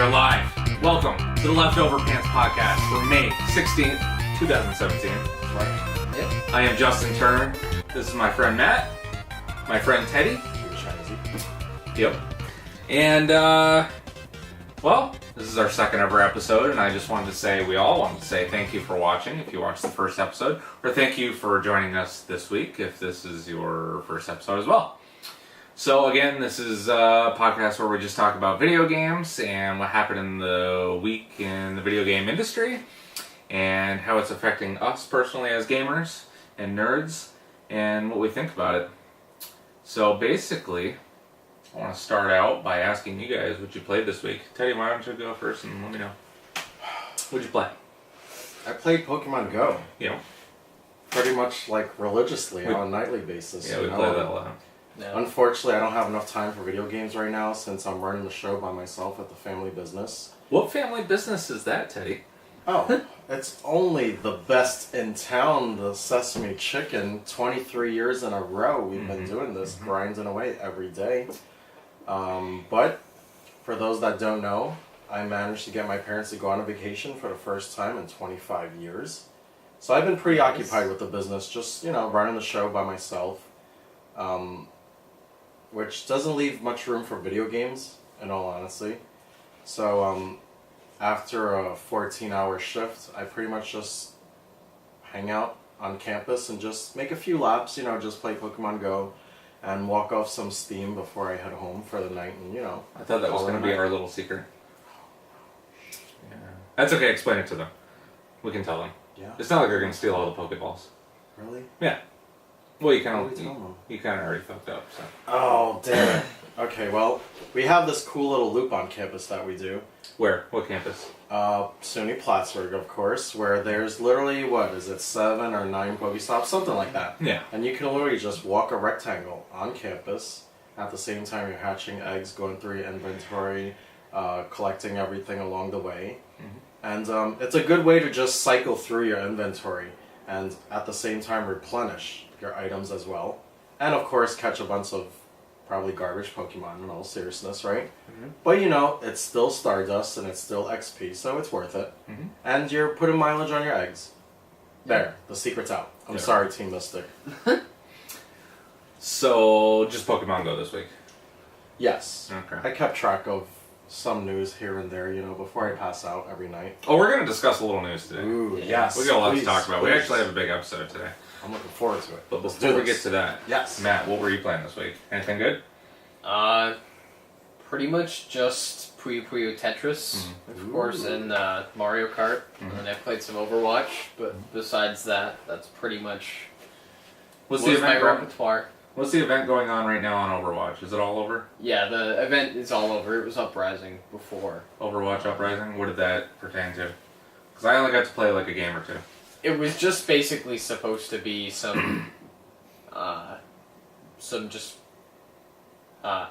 are live. Welcome to the Leftover Pants Podcast for May 16th, 2017. That's right. Yep. I am Justin Turner. This is my friend Matt. My friend Teddy. Yep. And, well, this is our second ever episode, and I just wanted to say, we all wanted to say thank you for watching if you watched the first episode, or thank you for joining us this week if this is your first episode as well. So again, this is a podcast where we just talk about video games and what happened in the week in the video game industry and how it's affecting us personally as gamers and nerds and what we think about it. So basically, I want to start out by asking you guys what you played this week. Teddy, why don't you go first and let me know. What'd you play? I played Pokemon Go. Yeah. Pretty much like religiously on a nightly basis. Yeah, we play that a lot. No. Unfortunately, I don't have enough time for video games right now since I'm running the show by myself at the family business. What family business is that, Teddy? Oh, it's only the best in town, the Sesame Chicken. 23 years in a row we've been doing this, grinding away every day. But for those that don't know, I managed to get my parents to go on a vacation for the first time in 25 years. So I've been pretty occupied with the business, just, running the show by myself. Which doesn't leave much room for video games, in all honesty. So, after a 14-hour shift, I pretty much just hang out on campus and just make a few laps, just play Pokemon Go and walk off some steam before I head home for the night and, I thought that was going to be our little secret. Yeah. That's okay, explain it to them. We can tell them. Yeah. It's not like they're going to steal all the Pokeballs. Really? Yeah. Well, you kind of already fucked up, so. Oh, damn it. Okay, well, we have this cool little loop on campus that we do. Where? What campus? SUNY Plattsburgh, of course, where there's literally, 7 or 9 Pokestops, something like that. Yeah. And you can literally just walk a rectangle on campus. At the same time, you're hatching eggs, going through your inventory, collecting everything along the way. Mm-hmm. And it's a good way to just cycle through your inventory and at the same time replenish your items as well. And of course, catch a bunch of probably garbage Pokemon in all seriousness, right? Mm-hmm. But it's still Stardust and it's still XP, so it's worth it. Mm-hmm. And you're putting mileage on your eggs. There, the secret's out. I'm sorry, Team Mystic. So, just Pokemon Go this week? Yes. Okay. I kept track of some news here and there, before I pass out every night. Oh, we're going to discuss a little news today. Ooh, yes. We got a lot to talk about. We actually have a big episode today. I'm looking forward to it. But before we get to that, yes, Matt, what were you playing this week? Anything good? Pretty much just Puyo Puyo Tetris, of course, and Mario Kart. And then I played some Overwatch, but besides that, that's pretty much my repertoire. What's the event going on right now on Overwatch? Is it all over? Yeah, the event is all over. It was Uprising before. Overwatch Uprising? What did that pertain to? Because I only got to play like a game or two. It was just basically supposed to be some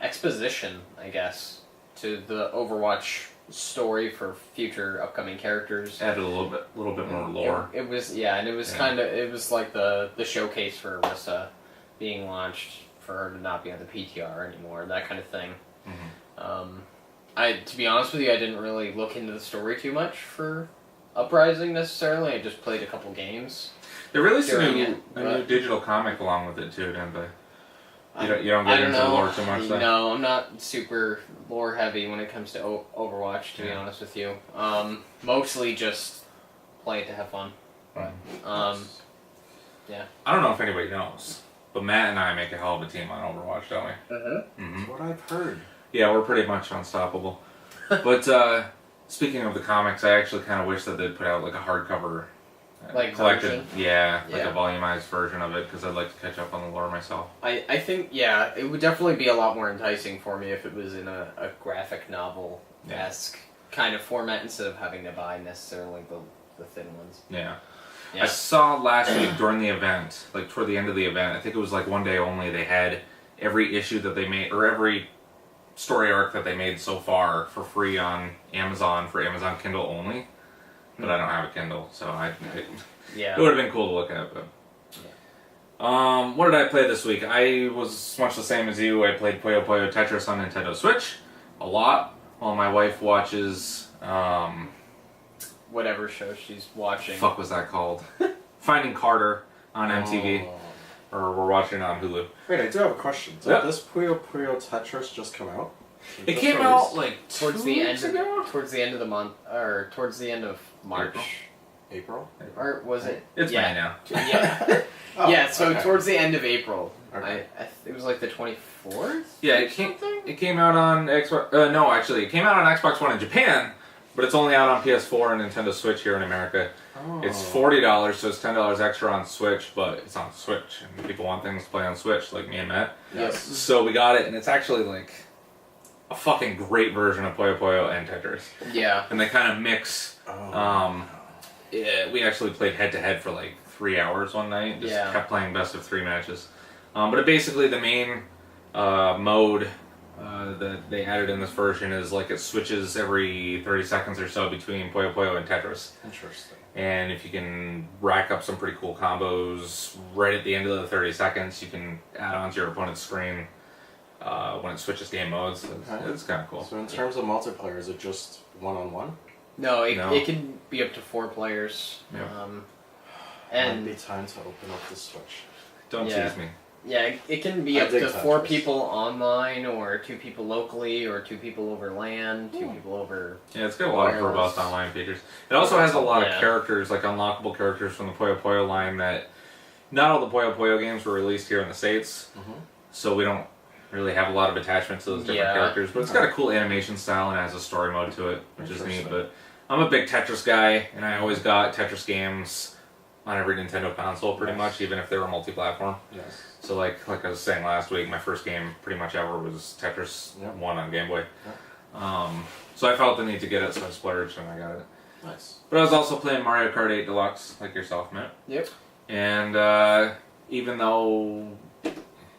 exposition, I guess, to the Overwatch story for future upcoming characters. Added a little bit more lore. It was and it was it was like the showcase for Orisa being launched for her to not be on the PTR anymore, that kind of thing. Mm-hmm. To be honest with you, I didn't really look into the story too much for Uprising necessarily. I just played a couple games. They released a new digital comic along with it too, didn't they? You don't get into the lore too much, though? No, I'm not super lore heavy when it comes to Overwatch, to be honest with you. Mostly just play it to have fun. But, yeah. I don't know if anybody knows, but Matt and I make a hell of a team on Overwatch, don't we? That's what I've heard. Yeah, we're pretty much unstoppable. But, speaking of the comics, I actually kind of wish that they'd put out like a hardcover collected, version? like a volumized version of it, because I'd like to catch up on the lore myself. I think, it would definitely be a lot more enticing for me if it was in a graphic novel-esque kind of format instead of having to buy necessarily the thin ones. Yeah. I saw last week during the event, like toward the end of the event, I think it was like one day only, they had every issue that they made, or every story arc that they made so far for free on Amazon for Amazon Kindle only. But I don't have a Kindle, so it would have been cool to look at. But what did I play this week? I was much the same as you. I played Puyo Puyo Tetris on Nintendo Switch a lot. while my wife watches, whatever show she's watching. fuck was that called? Finding Carter on MTV. Or we're watching it on Hulu. Wait, I do have a question. Did this Puyo Puyo Tetris just come out? It came out like towards the end of the month, or towards the end of March. April? Or was it? It's May now. Yeah. Oh, yeah, so okay. towards the end of April. Okay. It was like the 24th? Yeah, it came out on Xbox. No, actually, it came out on Xbox One in Japan, but it's only out on PS4 and Nintendo Switch here in America. Oh. It's $40, so it's $10 extra on Switch, but it's on Switch, and people want things to play on Switch, like me and Matt. Yes. So we got it, and it's actually like a fucking great version of Puyo Puyo and Tetris. Yeah. And they kind of mix. Oh. Yeah, we actually played head to head for like 3 hours one night. Just kept playing best of 3 matches. But it basically the main mode that they added in this version is like it switches every 30 seconds or so between Puyo Puyo and Tetris. Interesting. And if you can rack up some pretty cool combos right at the end of the 30 seconds, you can add on to your opponent's screen when it switches game modes. It's kind of cool. So in terms of multiplayer, is it just one-on-one? No, it can be up to 4 players. Yeah. And might be time to open up the Switch. Don't tease me. Yeah, it can be up to 4 people online, or 2 people locally, or 2 people over LAN, 2 people over. Yeah, it's got a lot of robust online features. It also has a lot of characters, like unlockable characters from the Puyo Puyo line that not all the Puyo Puyo games were released here in the States, so we don't really have a lot of attachment to those different characters. But it's got a cool animation style and has a story mode to it, which is neat. But I'm a big Tetris guy, and I always got Tetris games on every Nintendo console, pretty much, even if they were multi-platform. Yes. So like I was saying last week, my first game pretty much ever was Tetris 1 on Game Boy. So I felt the need to get it, so I splurged and I got it. Nice. But I was also playing Mario Kart 8 Deluxe, like yourself, Matt. Yep. And even though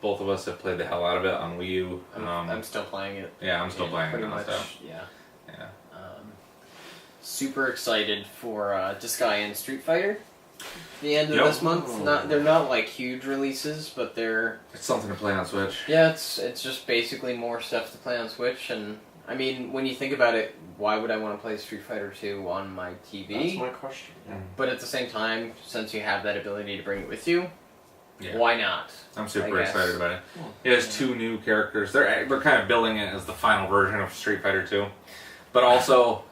both of us have played the hell out of it on Wii U, I'm still playing it. Yeah, I'm still playing pretty it much. Yeah. Yeah. Super excited for Disgaea and Street Fighter. The end of this month. They're not like huge releases, but they're. It's something to play on Switch. Yeah, it's just basically more stuff to play on Switch, and I mean, when you think about it, why would I want to play Street Fighter 2 on my TV? That's my question. Yeah. But at the same time, since you have that ability to bring it with you, why not? I'm super excited about it. It has 2 new characters. They're kind of billing it as the final version of Street Fighter 2, but also.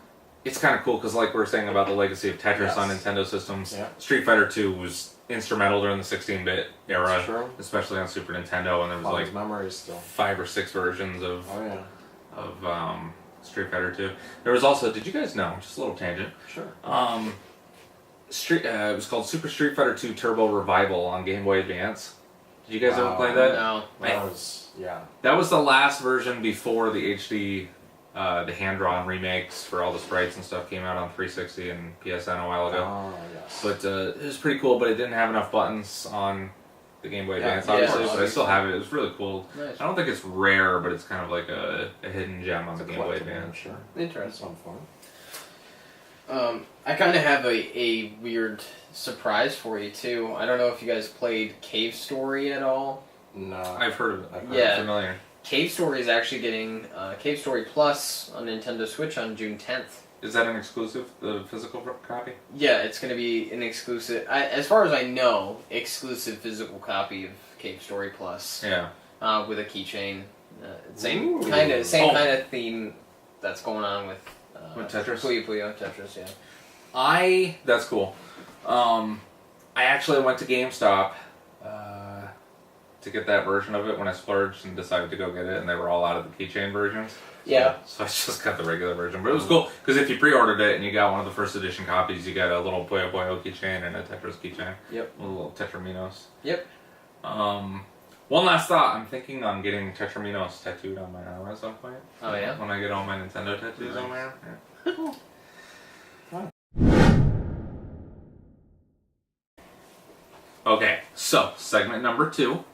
It's kind of cool because, like we were saying about the legacy of Tetris on Nintendo systems, Street Fighter 2 was instrumental during the 16-bit era, especially on Super Nintendo, and there was like memories still. 5 or 6 versions of Street Fighter 2. There was also, did you guys know? Just a little tangent. Sure. It was called Super Street Fighter 2 Turbo Revival on Game Boy Advance. Did you guys ever play that? No. That was the last version before the HD. The hand-drawn remakes for all the sprites and stuff came out on 360 and PSN a while ago. Oh, yes. But it was pretty cool, but it didn't have enough buttons on the Game Boy Advance, obviously, but I still have it. It was really cool. Nice. I don't think it's rare, but it's kind of like a hidden gem on the Game Boy Advance. Sure. Interesting. Fun. I kind of have a weird surprise for you, too. I don't know if you guys played Cave Story at all. No. I've heard of it. I've heard it familiar. Cave Story is actually getting Cave Story Plus on Nintendo Switch on June 10th. Is that an exclusive, the physical copy? Yeah, it's going to be an exclusive, as far as I know, exclusive physical copy of Cave Story Plus. Yeah. With a keychain. Same kind of theme that's going on with Tetris? Puyo Puyo Tetris, yeah. That's cool. I actually went to GameStop to get that version of it when I splurged and decided to go get it, and they were all out of the keychain versions. Yeah. So I just got the regular version. But it was cool, because if you pre-ordered it and you got one of the first edition copies, you got a little Puyo Puyo keychain and a Tetris keychain. Yep. A little Tetraminos. Yep. One last thought. I'm thinking on getting Tetraminos tattooed on my arm at some point. Oh, yeah? When I get all my Nintendo tattoos on my arm. Yeah. Cool. Okay, so segment number 2.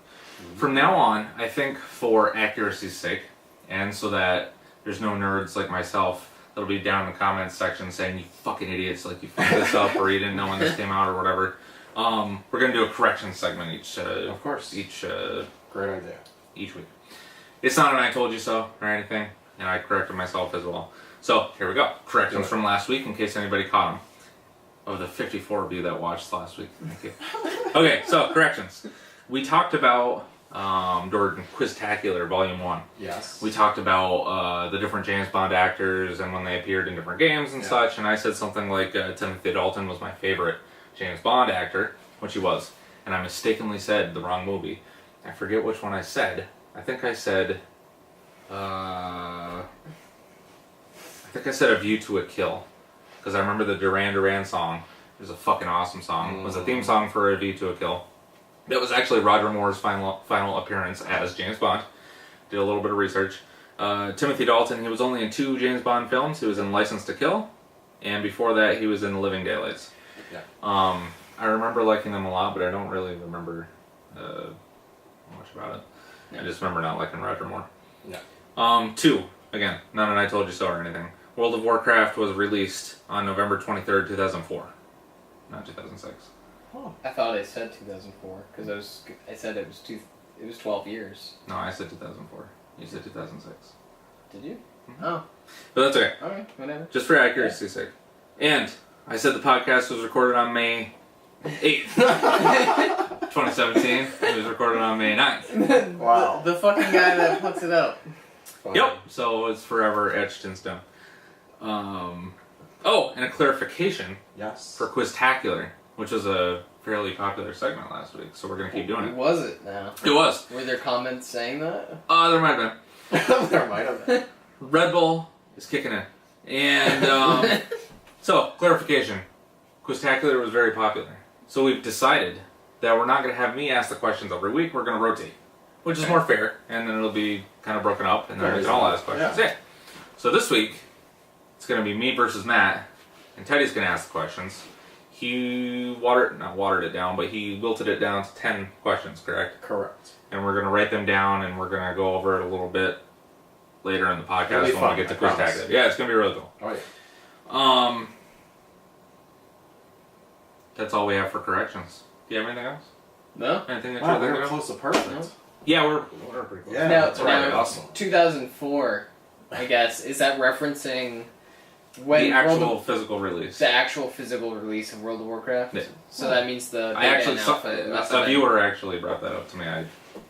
From now on, I think for accuracy's sake, and so that there's no nerds like myself that'll be down in the comments section saying, you fucking idiots, like you fucked this up or you didn't know when this came out or whatever, we're going to do a correction segment each Of course. Each great idea. each week. It's not an I told you so or anything. and I corrected myself as well. So, here we go. Corrections from last week, in case anybody caught them. Of the 54 of you that watched last week. Thank you. Okay, so, corrections. We talked about, during Quiztacular Volume 1. Yes. We talked about the different James Bond actors and when they appeared in different games and such, and I said something like Timothy Dalton was my favorite James Bond actor, which he was. And I mistakenly said the wrong movie. I forget which one I said. I think I said... A View to a Kill. Because I remember the Duran Duran song. It was a fucking awesome song. It was a theme song for A View to a Kill. That was actually Roger Moore's final appearance as James Bond. Did a little bit of research. Timothy Dalton, he was only in 2 James Bond films. He was in License to Kill. And before that, he was in The Living Daylights. Yeah. I remember liking them a lot, but I don't really remember much about it. Yeah. I just remember not liking Roger Moore. Yeah. 2. Again, none of I Told You So or anything. World of Warcraft was released on November 23rd, 2004. Not 2006. Oh. I thought I said 2004 because I said it was 12 years. No, I said 2004. You said 2006. Did you? Mm-hmm. Oh. But that's okay. Okay, whatever. Just for accuracy's sake. And I said the podcast was recorded on May 8th, 2017. It was recorded on May 9th. Wow. The fucking guy that puts it up. Fine. Yep. So it's forever etched in stone. Oh, and a clarification Yes. for Quiztacular, which was a fairly popular segment last week, so we're going to keep doing it. Was it now? It was. Were there comments saying that? There might have been. There might have been. Red Bull is kicking in. And, so, clarification. Quiztacular was very popular. So we've decided that we're not going to have me ask the questions every week, we're going to rotate. Which is more fair, and then it'll be kind of broken up, and then we can all ask questions. Yeah. So this week, it's going to be me versus Matt, and Teddy's going to ask the questions. He not watered it down, but he wilted it down to 10 questions, correct? Correct. And we're going to write them down, and we're going to go over it a little bit later in the podcast when we get to Quiztacular. Yeah, it's going to be really cool. Oh, yeah. That's all we have for corrections. Do you have anything else? No? Anything that Wow, you're we thinking were of? close to perfect. No. Yeah, we're pretty close. Yeah, Now, that's right. now, Awesome. 2004, I guess, is that referencing when The actual physical release. the actual physical release of World of Warcraft? Yeah. So that means the I beta actually and saw alpha must have a been- viewer actually brought that up to me.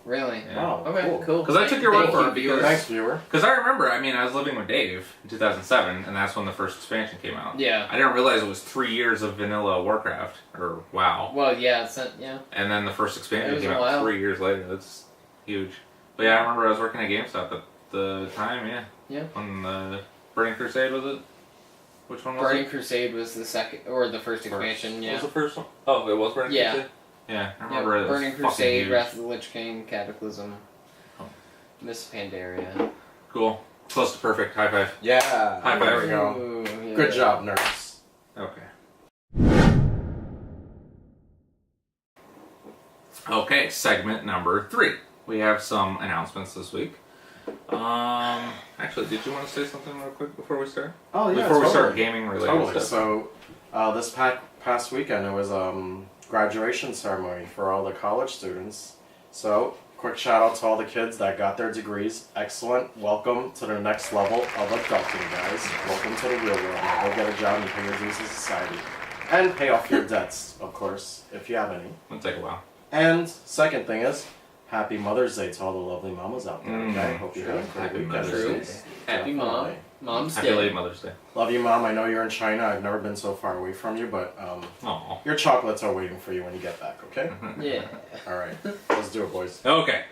Really? Yeah. Wow. Okay, cool. 'Cause I took your word Thank for you, it, viewers. Thanks, viewer. Because I remember, I was living with Dave in 2007, and that's when the first expansion came out. Yeah. I didn't realize it was 3 years of vanilla Warcraft, or WoW. Well, yeah, it's not, yeah. And then the first It expansion was came a out while. 3 years later. That's huge. But yeah, I remember I was working at GameStop at the time, yeah. Yeah. When the Burning Crusade, was it? Which one was Burning it? Crusade was the second, or the first expansion, What yeah. was the first one? Oh, it was Burning Yeah. Crusade? Yeah, I Yeah, remember it. Was Burning fucking Crusade, huge. Wrath of the Lich King, Cataclysm, Oh. Miss Pandaria. Cool. Close to perfect. High five. Yeah. High There five. we go. Ooh, yeah. Good job, nurse. Okay, segment number 3. We have some announcements this week. Actually, did you want to say something real quick before we start? Oh, yeah. Before we start totally. gaming related Totally. stuff. So, this past weekend, it was graduation ceremony for all the college students. So, quick shout out to all the kids that got their degrees. Excellent. Welcome to the next level of adulting, guys. Welcome to the real world. Now go get a job and pay your dues to society. And pay off your debts, of course, if you have any. It'll take a while. And second thing is, Happy Mother's Day to all the lovely mamas out there. Okay, hope you true. had a great Happy weekend. Mother's Day. Happy Mom. Definitely. Mom's Happy Day. late Mother's Day. Love you, Mom. I know you're in China. I've never been so far away from you, but Aw. your chocolates are waiting for you when you get back. Okay. Yeah. All right, let's do it, boys. Okay.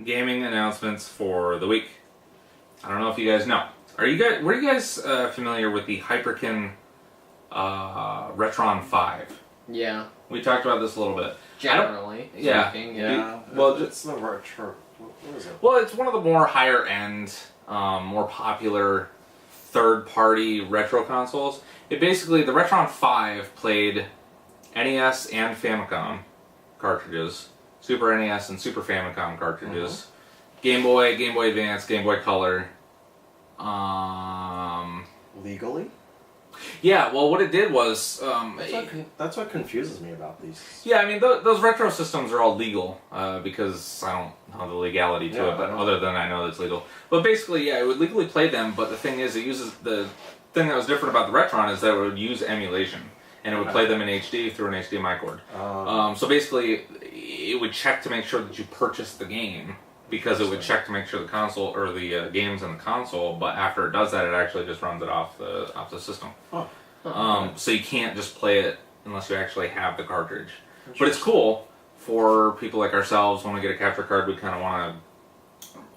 Gaming announcements for the week. I don't know if you guys know. Were you guys familiar with the Hyperkin Retron 5? Yeah. We talked about this a little bit. Generally. Yeah. speaking, Yeah. Well, it's the retro. What is it? Well, it's one of the more higher end, more popular third-party retro consoles. It basically, the Retron 5 played NES and Famicom cartridges, Super NES and Super Famicom cartridges, Game Boy, Game Boy Advance, Game Boy Color. Legally? Yeah, well, what it did was... That's what confuses me about these. Yeah, I mean, those retro systems are all legal, because I don't know the legality to it, but other than I know it's legal. But basically, yeah, it would legally play them, but the thing is, it uses... The thing that was different about the Retron is that it would use emulation, and it would play them in HD through an HDMI cord. So basically, it would check to make sure that you purchased the game, because it would check to make sure the console, or the game's in the console, but after it does that, it actually just runs it off the system. So you can't just play it unless you actually have the cartridge. But it's cool for people like ourselves. When we get a capture card, we kind of want to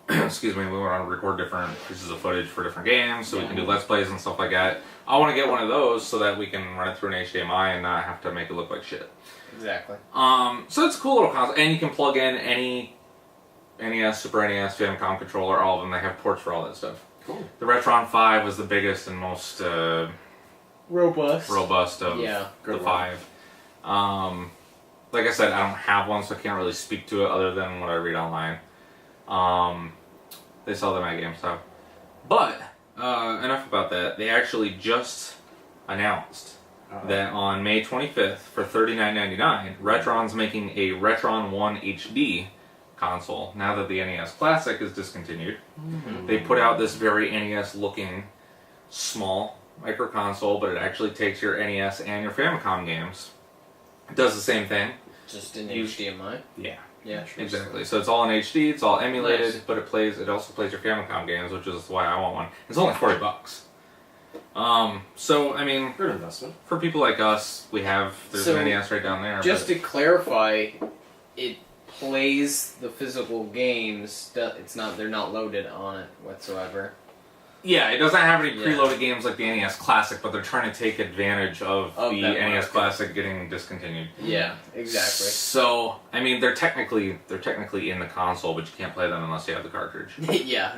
excuse me, we want to record different pieces of footage for different games, so we can do Let's Plays and stuff like that. I want to get one of those so that we can run it through an HDMI and not have to make it look like shit. Exactly. So it's a cool little console, and you can plug in any NES, Super NES, Famicom controller, all of them. They have ports for all that stuff. Cool. The Retron 5 was the biggest and most robust of the 5. Like I said, I don't have one, so I can't really speak to it other than what I read online. They sell them at GameStop. But, enough about that. They actually just announced that on May 25th, for $39.99, Retron's making a Retron 1 HD console. Now that the NES Classic is discontinued, they put out this very NES-looking, small micro console, but it actually takes your NES and your Famicom games. It does the same thing. Just in HDMI? Yeah. Yeah, sure. Exactly. So it's all in HD, it's all emulated, but it also plays your Famicom games, which is why I want one. It's only $40. So I mean, good investment. For people like us, there's an NES right down there. Just to clarify, it plays the physical games. They're not loaded on it whatsoever. Yeah, it doesn't have any preloaded games like the NES Classic, but they're trying to take advantage of the NES Classic getting discontinued. Yeah, exactly. So, I mean, they're technically in the console, but you can't play them unless you have the cartridge. Yeah.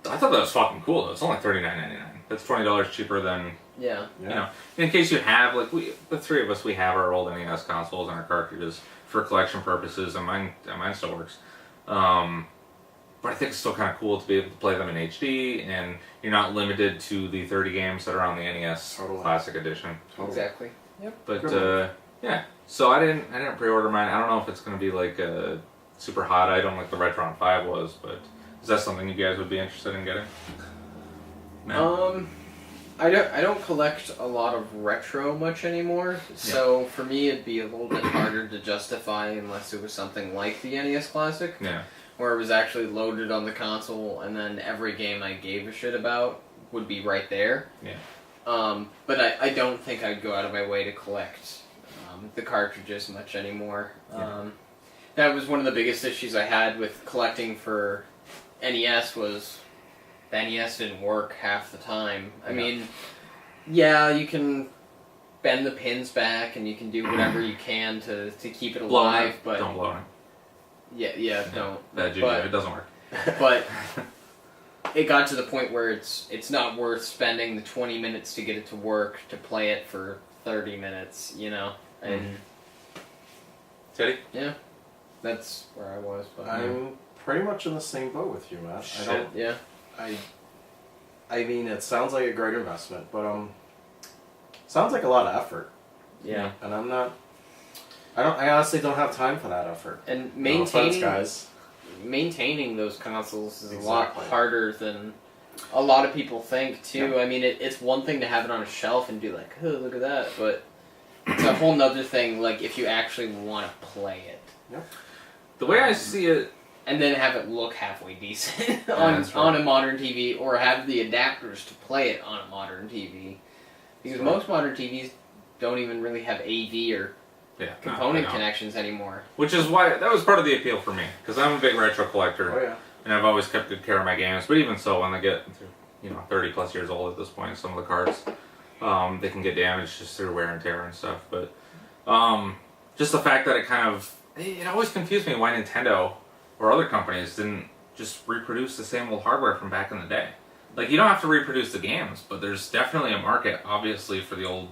I thought that was fucking cool, though. It's only $39.99. That's $20 cheaper than... Yeah. You know, in case you have, like, the three of us, we have our old NES consoles and our cartridges for collection purposes, and mine still works. But I think it's still kind of cool to be able to play them in HD, and you're not limited to the 30 games that are on the NES Classic Edition. Exactly. Yep. But yeah, so I didn't pre-order mine. I don't know if it's going to be like a super hot item like the Retron 5 was, but is that something you guys would be interested in getting? No? I don't collect a lot of retro much anymore, so for me it'd be a little bit harder to justify unless it was something like the NES Classic. Yeah. Where it was actually loaded on the console, and then every game I gave a shit about would be right there. Yeah. But I don't think I'd go out of my way to collect the cartridges much anymore. Yeah. That was one of the biggest issues I had with collecting for NES was the NES didn't work half the time. I mean, yeah, you can bend the pins back, and you can do whatever you can to keep it alive, but... Don't blow it. Yeah, don't. Bad juju, it doesn't work. But it got to the point where it's not worth spending the 20 minutes to get it to work to play it for 30 minutes, you know? And Teddy? Yeah, that's where I was. But I'm pretty much in the same boat with you, Matt. Shit. I mean, it sounds like a great investment, but sounds like a lot of effort. Yeah. And I honestly don't have time for that effort. And maintaining those consoles is a lot harder than a lot of people think, too. Yeah. I mean, it's one thing to have it on a shelf and be like, oh, look at that, but it's a whole nother thing, like, if you actually want to play it. Yep. The way I see it... And then have it look halfway decent on a modern TV, or have the adapters to play it on a modern TV. Because most modern TVs don't even really have AV or component connections anymore. Which is why, that was part of the appeal for me, because I'm a big retro collector, and I've always kept good care of my games, but even so, when they get, 30 plus years old at this point, some of the cards, they can get damaged just through wear and tear and stuff, but just the fact that it always confused me why Nintendo or other companies didn't just reproduce the same old hardware from back in the day. Like, you don't have to reproduce the games, but there's definitely a market, obviously, for the old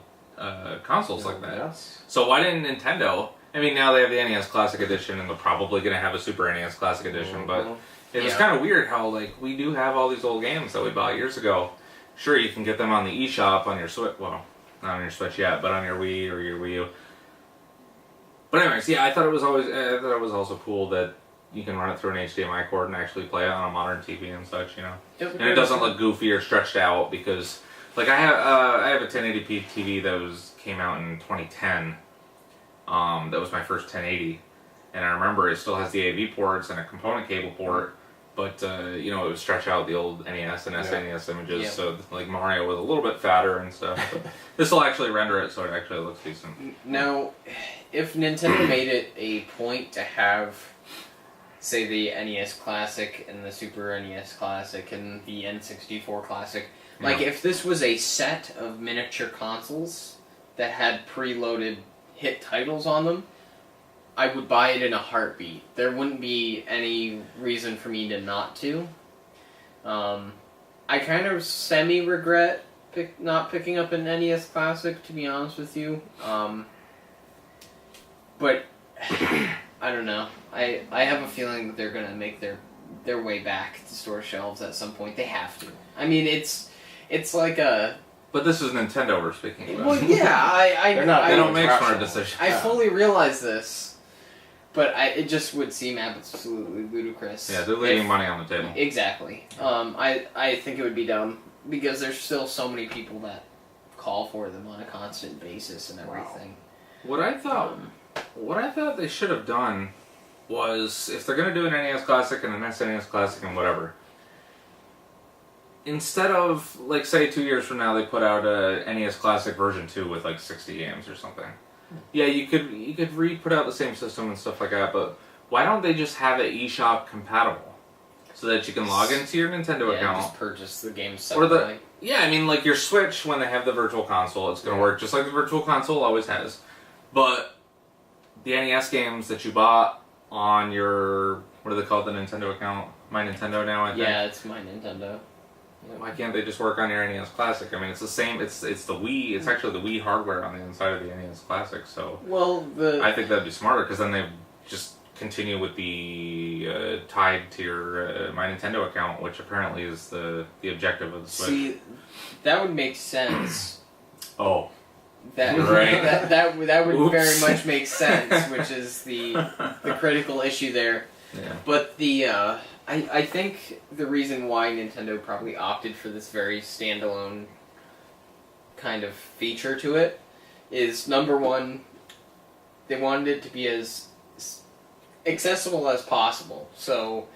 consoles like that. Yes. So why didn't Nintendo... I mean, now they have the NES Classic Edition, and they're probably going to have a Super NES Classic Edition, but it was kind of weird how, like, we do have all these old games that we bought years ago, sure, you can get them on the eShop on your Switch. Well, not on your Switch yet, but on your Wii or your Wii U. But anyways, yeah, I thought it was also cool that you can run it through an HDMI cord and actually play it on a modern TV and such, you know. Yep. And it doesn't look goofy or stretched out because, like, I have a 1080p TV that came out in 2010. That was my first 1080, and I remember it still has the AV ports and a component cable port, but you know, it would stretch out the old NES and SNES images, so like Mario was a little bit fatter and stuff. This will actually render it so it actually looks decent. Now, if Nintendo made it a point to have, say, the NES Classic and the Super NES Classic and the N64 Classic, like if this was a set of miniature consoles that had preloaded hit titles on them, I would buy it in a heartbeat. There wouldn't be any reason for me to not to. I kind of semi-regret not picking up an NES Classic, to be honest with you. But I don't know. I have a feeling that they're gonna make their way back to store shelves at some point. They have to. I mean, it's like a. But this is Nintendo we're speaking about. Well, yeah, they don't make smart decisions. I fully realize this, but it just would seem absolutely ludicrous. Yeah, they're leaving money on the table. Exactly. I think it would be dumb because there's still so many people that call for them on a constant basis and everything. What I thought they should have done was, if they're going to do an NES Classic and an SNES Classic and whatever, instead of, like, say 2 years from now they put out a NES Classic version 2 with like 60 games or something. Yeah, you could re-put out the same system and stuff like that, but why don't they just have it eShop compatible so that you can log into your Nintendo account? Just purchase the games separately. I mean, like your Switch, when they have the Virtual Console, it's going to work just like the Virtual Console always has. But the NES games that you bought on your, what do they call it, the Nintendo account? My Nintendo now, I think? Yeah, it's My Nintendo. Why can't they just work on your NES Classic? I mean, it's the same. It's the Wii. It's actually the Wii hardware on the inside of the NES Classic. So I think that'd be smarter because then they just continue with the tied to your My Nintendo account, which apparently is the objective of the Switch. See, that would make sense. Oh. That right. that would very much make sense, which is the critical issue there. Yeah. But I think the reason why Nintendo probably opted for this very standalone kind of feature to it is, number one, they wanted it to be as accessible as possible. So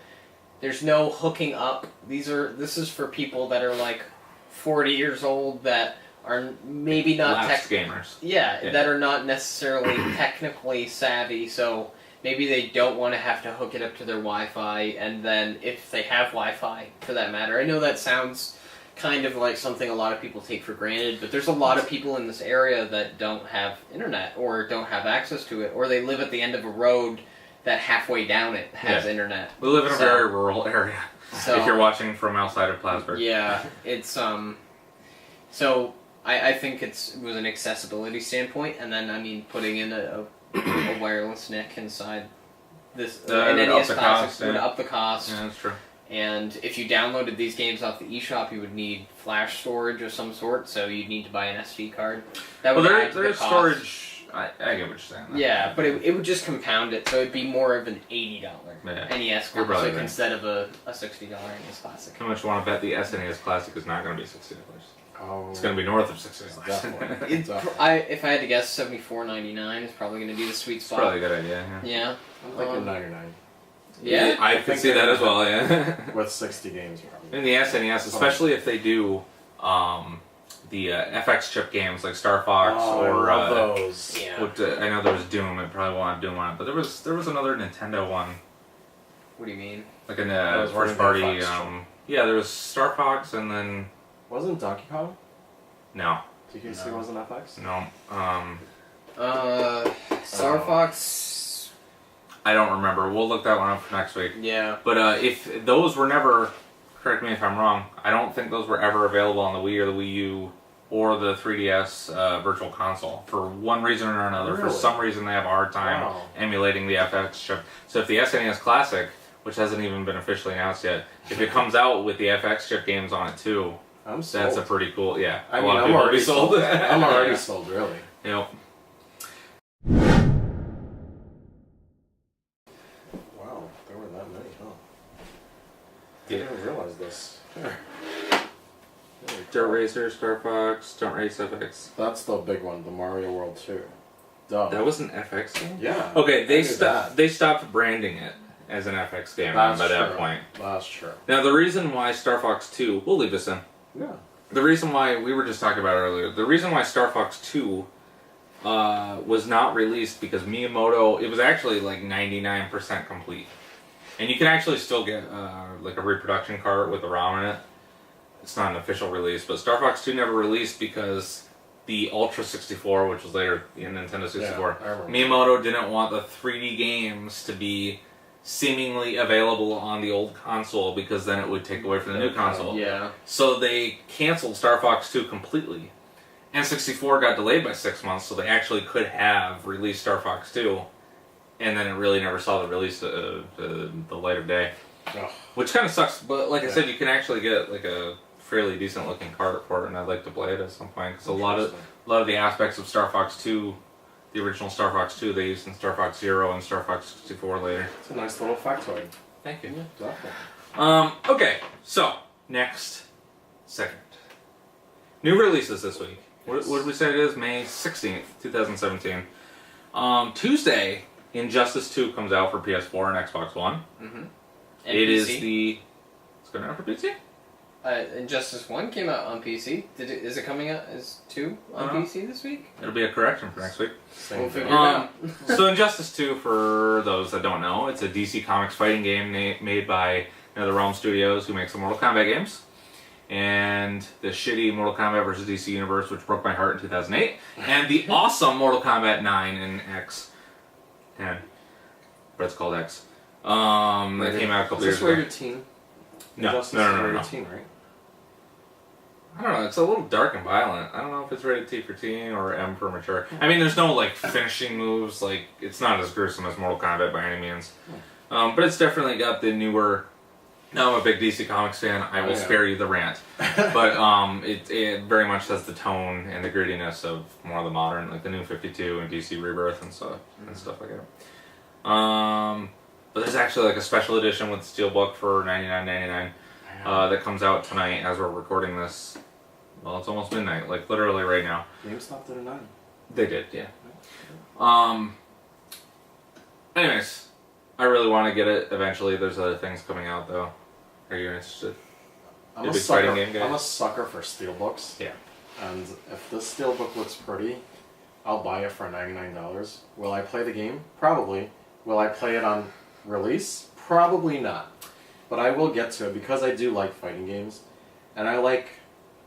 there's no hooking up. This is for people that are like 40 years old that are maybe not gamers. Yeah, that are not necessarily technically savvy, so maybe they don't want to have to hook it up to their Wi-Fi, and then if they have Wi-Fi, for that matter. I know that sounds kind of like something a lot of people take for granted, but there's a lot of people in this area that don't have internet, or don't have access to it, or they live at the end of a road that halfway down it has internet. We live in a very rural area, if you're watching from outside of Plattsburgh. Yeah, it's, so I think it was an accessibility standpoint, and then, I mean, putting in a wireless NIC inside this an NES Classic would up the cost. Yeah, that's true. And if you downloaded these games off the eShop, you would need flash storage of some sort, so you'd need to buy an SD card. That would add to the cost. Storage. I get what you're saying. Yeah, but it would just compound it, so it'd be more of an $80 NES Classic instead of a $60 NES Classic. How much you want to bet the SNES Classic is not going to be $60? Oh, it's going to be north of $60. Definitely. If I had to guess, $74.99 is probably going to be the sweet spot. It's probably a good idea. Yeah. I'm thinking 99. Yeah, I could see that as well. Yeah. With 60 games, probably. In the SNES, especially if they do the FX chip games like Star Fox or I love those. Yeah. I know there was Doom. I probably want Doom on it, but there was another Nintendo one. What do you mean? Like a first party. Yeah, there was Star Fox, and then wasn't Donkey Kong? No. DKC wasn't FX? No. Star Fox. I don't remember. We'll look that one up for next week. Yeah. But if those were never, correct me if I'm wrong, I don't think those were ever available on the Wii or the Wii U or the 3DS Virtual Console for one reason or another. Really? For some reason, they have a hard time emulating the FX chip. So if the SNES Classic, which hasn't even been officially announced yet, if it comes out with the FX chip games on it too, I'm sold. That's a pretty cool, yeah. I mean, I'm already sold. I'm already Yeah. sold, really. Yep. Wow, there were that many, huh? Yeah. I didn't realize this. Dirt Racer, Star Fox, Stunt Race FX. That's the big one, the Mario World 2. Duh. That was an FX game? Yeah. Okay, they stopped branding it as an FX game by that point. That's true. Now, the reason why Star Fox 2, we'll leave this in. Yeah. The reason why, we were just talking about it earlier, the reason why Star Fox 2 was not released because Miyamoto, it was actually like 99% complete. And you can actually still get like a reproduction cart with the ROM in it. It's not an official release, but Star Fox 2 never released because the Ultra 64, which was later the Nintendo 64, Miyamoto didn't want the 3D games to be seemingly available on the old console because then it would take away from the new console. Yeah. So they canceled Star Fox 2 completely. N64 got delayed by 6 months, so they actually could have released Star Fox 2, and then it really never saw the release the light of day. Ugh. Which kind of sucks, but like I said, you can actually get like a fairly decent looking cart for it, and I'd like to play it at some point because a lot of the aspects of Star Fox 2, the original Star Fox 2, they used in Star Fox 0 and Star Fox 64 later. It's a nice little factoid. Thank you. Yeah, definitely. Okay, so next segment. New releases this week. Yes. What did we say it is? May 16th, 2017. Tuesday, Injustice 2 comes out for PS4 and Xbox One. Mm-hmm. It is the... It's going out for PC? Injustice 1 came out on PC. Is it coming out as 2 on PC this week? It'll be a correction for next week. We'll figure it out. So Injustice 2, for those that don't know, it's a DC Comics fighting game made by NetherRealm Studios, who makes the Mortal Kombat games. And the shitty Mortal Kombat vs. DC Universe, which broke my heart in 2008. And the awesome Mortal Kombat 9 and X. 10. But it's called X. That came out a couple years ago. Is this rated teen? No. Rated teen, right? I don't know, it's a little dark and violent. I don't know if it's rated T for teen or M for mature. I mean, there's no, like, finishing moves. Like, it's not as gruesome as Mortal Kombat by any means. But it's definitely got the newer... Now I'm a big DC Comics fan, I will spare you the rant. But it very much has the tone and the grittiness of more of the modern, like the New 52 and DC Rebirth and stuff like that. But there's actually like a special edition with Steelbook for $99.99 that comes out tonight as we're recording this. Well, it's almost midnight, like literally right now. GameStop did a 9. They did, yeah. Anyways, I really want to get it eventually. There's other things coming out though. Are you interested? I'm a sucker for steelbooks. Yeah. And if this steelbook looks pretty, I'll buy it for $99. Will I play the game? Probably. Will I play it on release? Probably not. But I will get to it because I do like fighting games. And I like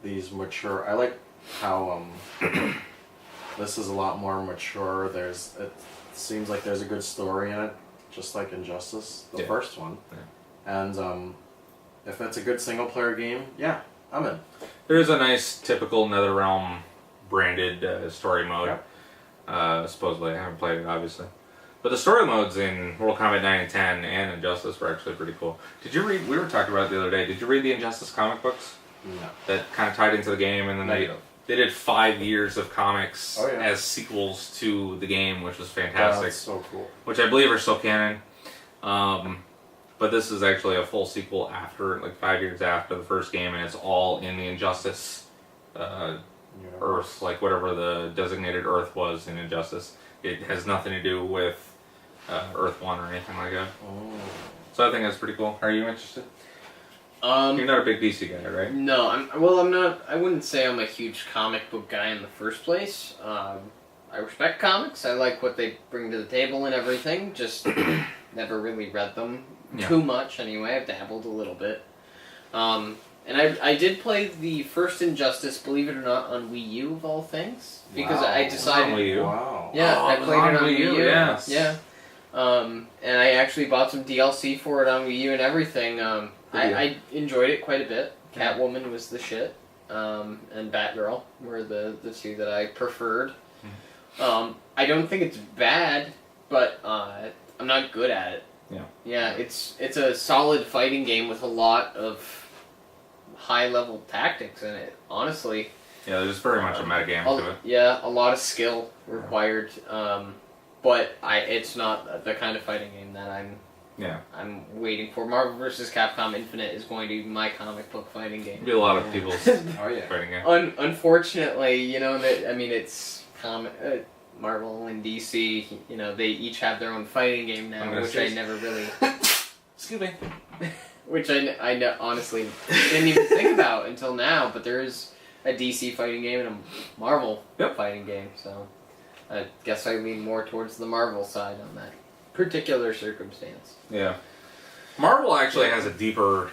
these mature... I like how this is a lot more mature. It seems like there's a good story in it, just like Injustice, the first one. Yeah. And if it's a good single-player game, yeah, I'm in. There's a nice, typical NetherRealm branded story mode. Yep. Supposedly, I haven't played it, obviously. But the story modes in Mortal Kombat 9 and 10 and Injustice were actually pretty cool. Did you read, we were talking about it the other day, did you read the Injustice comic books? No. That kind of tied into the game, and then they did 5 years of comics as sequels to the game, which was fantastic. That's so cool. Which I believe are still canon. But this is actually a full sequel after, like 5 years after the first game, and it's all in the Injustice Earth, like whatever the designated Earth was in Injustice. It has nothing to do with Earth 1 or anything like that. Oh. So I think that's pretty cool. Are you interested? You're not a big DC guy, right? No, I'm not. I wouldn't say I'm a huge comic book guy in the first place. I respect comics. I like what they bring to the table and everything. Just never really read them too much anyway. I've dabbled a little bit. And I did play the first Injustice, believe it or not, on Wii U of all things. Because I decided... On Wii U? Wow. Yeah, I played it on Wii U. Yes. Yeah. And I actually bought some DLC for it on Wii U and everything. I enjoyed it quite a bit. Catwoman was the shit. And Batgirl were the two that I preferred. I don't think it's bad, but I'm not good at it. Yeah. Yeah, it's a solid fighting game with a lot of high-level tactics in it, honestly. Yeah, there's very much a metagame to it. Yeah, a lot of skill required, but it's not the kind of fighting game that I'm waiting for. Marvel vs. Capcom Infinite is going to be my comic book fighting game. It'll be a lot of people's fighting game. Unfortunately, it's Marvel and DC, they each have their own fighting game now, which I never really... Excuse me. Which I honestly didn't even think about until now, but there is a DC fighting game and a Marvel fighting game, so I guess I lean more towards the Marvel side on that particular circumstance. Yeah. Marvel actually has a deeper,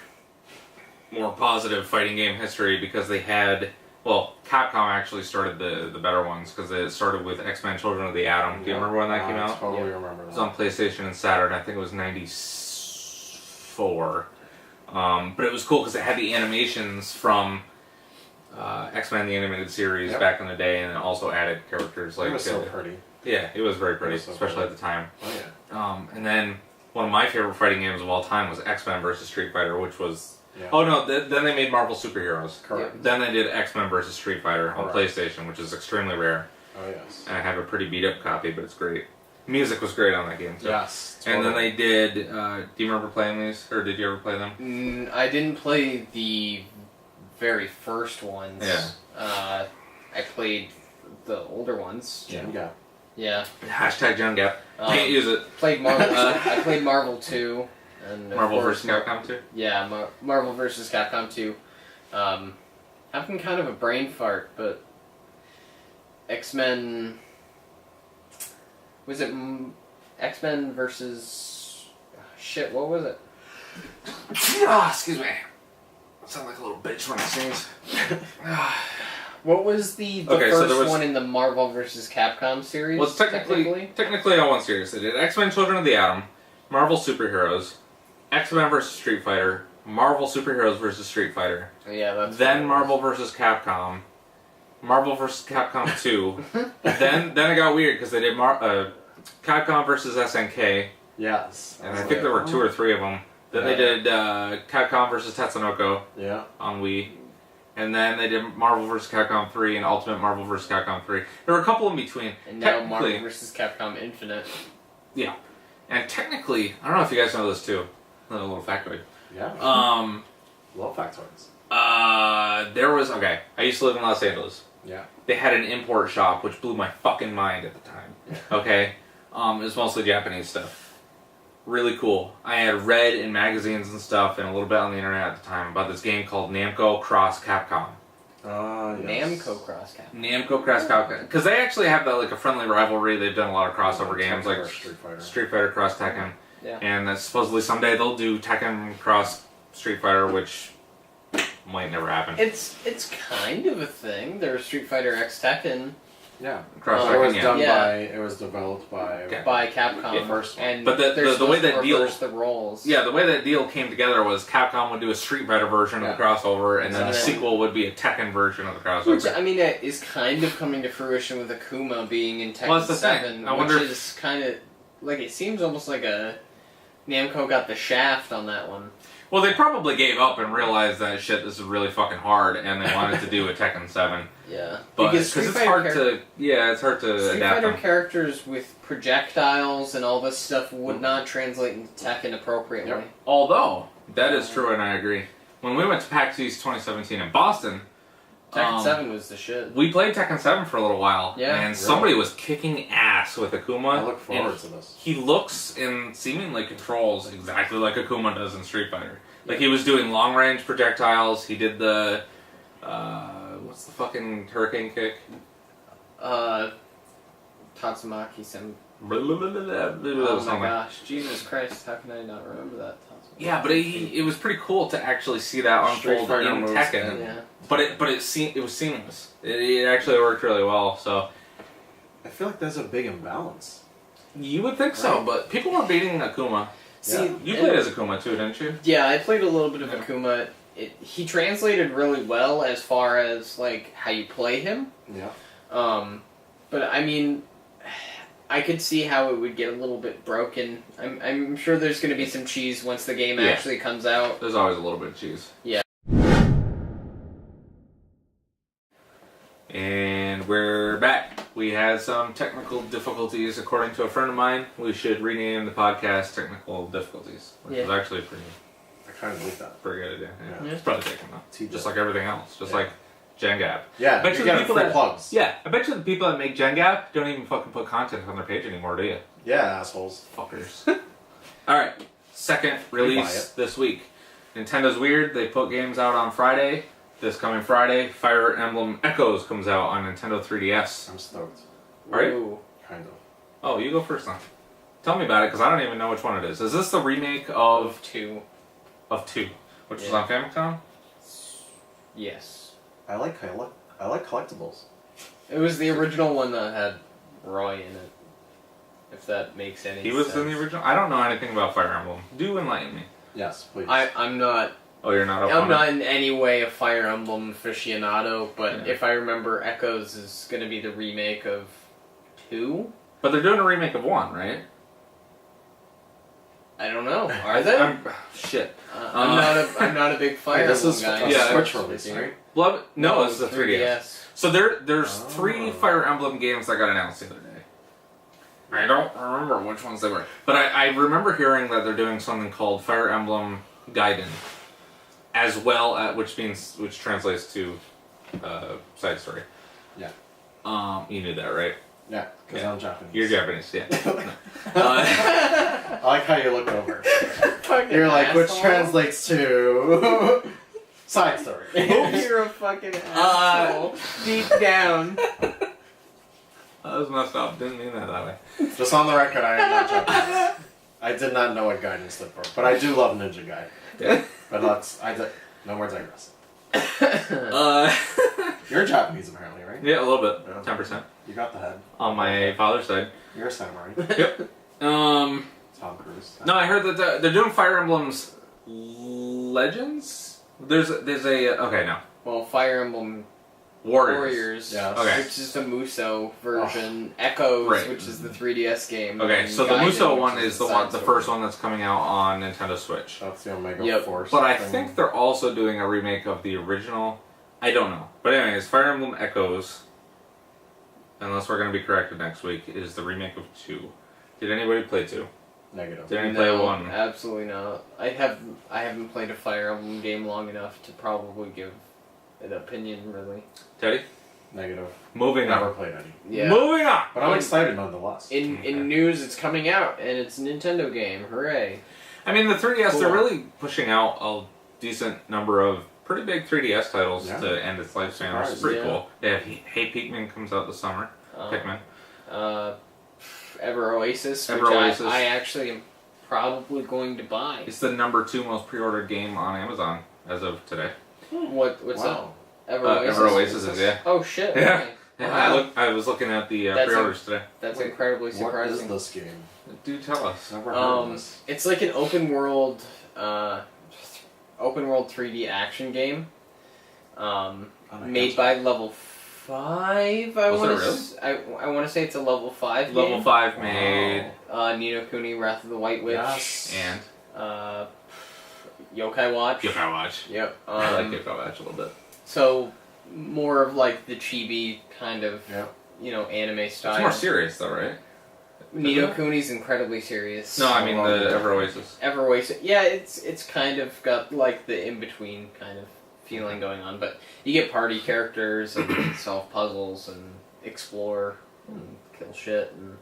more positive fighting game history because they had... Well, Capcom actually started the better ones because it started with X-Men Children of the Atom. Do you remember when that came out? I totally remember that. It was on PlayStation and Saturn. I think it was 94. But it was cool because it had the animations from X-Men the Animated Series back in the day, and it also added characters like... It was so pretty. Yeah, it was very pretty, especially at the time. Oh, yeah. And then one of my favorite fighting games of all time was X-Men vs. Street Fighter, which was... Yeah. Oh no, then they made Marvel Superheroes. Correct. Then they did X-Men vs. Street Fighter on PlayStation, which is extremely rare. Oh yes. And I have a pretty beat up copy, but it's great. Music was great on that game too. Yes. Totally. And then they did, do you remember playing these? Or did you ever play them? I didn't play the very first ones. Yeah. I played the older ones. Gen Gap. Yeah. Hashtag Gen Gap. Can't use it. Played Marvel. I played Marvel 2. And Marvel vs. Capcom 2? Yeah, Marvel vs. Capcom 2. Having kind of a brain fart, but X-Men... Was it X-Men versus... Shit, what was it? Excuse me. I sound like a little bitch when I sneeze. What was the first one in the Marvel vs. Capcom series? Well, it's technically all one series. They did X-Men Children of the Atom, Marvel Superheroes, X-Men vs. Street Fighter, Marvel Superheroes vs. Street Fighter. Yeah, that's... Then Marvel vs. Capcom, Marvel vs. Capcom 2. then it got weird because they did Capcom vs. SNK. Yes. And I think there were 2 or 3 of them. Then they did Capcom vs. Tatsunoko on Wii. And then they did Marvel vs. Capcom 3 and Ultimate Marvel vs. Capcom 3. There were a couple in between. And now Marvel vs. Capcom Infinite. Yeah. And technically, I don't know if you guys know this too. A little factoid. Yeah. Love factoids. There was... Okay, I used to live in Los Angeles. Yeah. They had an import shop, which blew my fucking mind at the time. Okay? It was mostly Japanese stuff. Really cool. I had read in magazines and stuff and a little bit on the internet at the time about this game called Namco Cross Capcom. Yes. Namco Cross Capcom. Namco Cross Capcom. Because they actually have that, like, a friendly rivalry. They've done a lot of crossover games, like Street Fighter Cross Tekken. Yeah. And that supposedly someday they'll do Tekken Cross Street Fighter, which might never happen. It's kind of a thing. There's Street Fighter X Tekken. Yeah. Cross it was Tekken, done by... It was developed by Capcom. Yeah. First one. And but the way that deal... the roles. Yeah, the way that deal came together was Capcom would do a Street Fighter version of the crossover, and then the sequel would be a Tekken version of the crossover. Which, I mean, it is kind of coming to fruition with Akuma being in Tekken 7, which is kind of... Like, it seems almost like Namco got the shaft on that one. Well, they probably gave up and realized that this is really fucking hard, and they wanted to do a Tekken 7. Yeah, but because it's hard to adapt Street Fighter them. Characters with projectiles and all this stuff would not translate into Tekken appropriately. Yep. Although that is true, and I agree. When we went to PAX East 2017 in Boston, Tekken 7 was the shit. We played Tekken 7 for a little while, and somebody was kicking ass with Akuma. I look forward to this. He looks and seemingly controls exactly like Akuma does in Street Fighter. Like, he was doing long-range projectiles, he did the... what's the fucking hurricane kick? Tatsumaki Sem... Oh my gosh, Jesus Christ, how can I not remember that? Yeah, but it was pretty cool to actually see that unfold in Tekken. Yeah. But it was seamless. It actually worked really well. So I feel like there's a big imbalance. You would think so, but people were beating Akuma. See, you played as Akuma too, didn't you? Yeah, I played a little bit of Akuma. He translated really well as far as like how you play him. Yeah. But I mean, I could see how it would get a little bit broken. I'm sure there's going to be some cheese once the game actually comes out. There's always a little bit of cheese. Yeah. We had some technical difficulties, according to a friend of mine. We should rename the podcast Technical Difficulties, which is actually pretty. I kind of believe that. Pretty good idea. Yeah. It's probably taken though. Just like everything else. Just like GenGap. Yeah, I bet you you get the people free that plugs. Yeah, I bet you the people that make GenGap don't even fucking put content on their page anymore, do you? Yeah, assholes. Fuckers. Alright, second release this week. Nintendo weird. They put games out on Friday. This coming Friday, Fire Emblem Echoes comes out on Nintendo 3DS. I'm stoked. Alright? Kind of. Oh, you go first then. Tell me about it, because I don't even know which one it is. Is this the remake of 2? Of 2, which was on Famicom? Yes. I like collectibles. It was the original one that had Roy in it. If that makes any sense. He was in the original? I don't know anything about Fire Emblem. Do enlighten me. Yes, please. I'm not. Oh, you're not up I'm on not it? in any way a Fire Emblem aficionado, but Yeah. if I remember, Echoes is going to be the remake of 2. But they're doing a remake of 1, right? I don't know. Are they? Shit. I'm not a big Fire this Emblem is guy. Yeah, Switch release, right? Blood? No, it's the 3DS. So there's Oh. 3 Fire Emblem games that got announced the other day. I don't remember which ones they were. But I remember hearing that they're doing something called Fire Emblem Gaiden. As well, which translates to side story. Yeah. You knew that, right? Yeah, because I'm Japanese. You're Japanese, yeah. I like how you look over. Fucking You're like, which asshole. translates to side story. You're a fucking asshole. Deep down. That was messed up. Didn't mean that way. Just on the record, I am not Japanese. I did not know what Gaiden stood for, but I do love Ninja Gaiden. Yeah. But no more digress. Uh, You're Japanese apparently, right? yeah, a little bit. Yeah. 10%. You got the head. On my father's side. You're a samurai. Yep. Tom Cruise. No, I heard that they're doing Fire Emblem's Legends? There's a... Okay, no. Well, Fire Emblem Warriors. Yes. Okay. which is the Muso version. Echoes, Right. which is the 3DS game. Okay, and so the Gaiden, Muso which one is the side story. first one that's coming out on Nintendo Switch. That's the Omega Yep. Force. But I thing. think they're also doing a remake of the original. I don't know. But anyways, Fire Emblem Echoes, unless we're going to be corrected next week, is the remake of 2. Did anybody play 2? Negative. Did anybody play 1? Absolutely not. I haven't played a Fire Emblem game long enough to probably give an opinion, really. Teddy? Negative. Moving Never on. played any. Yeah. Moving on! But I'm excited nonetheless. In news, it's coming out, and it's a Nintendo game. Hooray! I mean, the 3DS, Cool. they're really pushing out a decent number of pretty big 3DS titles Yeah. to end its lifespan, which is Surprised. pretty Yeah. cool. They have Hey Pikmin comes out this summer. Pikmin. Ever Oasis, Ever which Oasis. I actually am probably going to buy. It's the number 2 most pre-ordered game on Amazon as of today. What's Wow. that? Ever Oasis. Ever Oasis is, yeah. Oh shit! Yeah. Okay. Yeah, Wow. I was looking at the That's pre-orders today. That's Wait, incredibly What is surprising. this game? Do tell us. Never heard of this. It's like an open world 3D action game. On a Made handheld. by Level 5. Was it I want to say it's a Level 5 game. Level 5 made Ni no Kuni: Wrath of the White Witch. Yes. and Yokai Watch. Yokai Watch. Yep. I like Yokai Watch a little bit. So more of like the chibi kind of Yep. anime style. It's more serious though, right? Ni no Kuni's incredibly serious. No, I mean the Ever Oasis. Ever Oasis. Yeah, it's kind of got like the in between kind of feeling going on, but you get party characters and solve puzzles and explore and kill shit and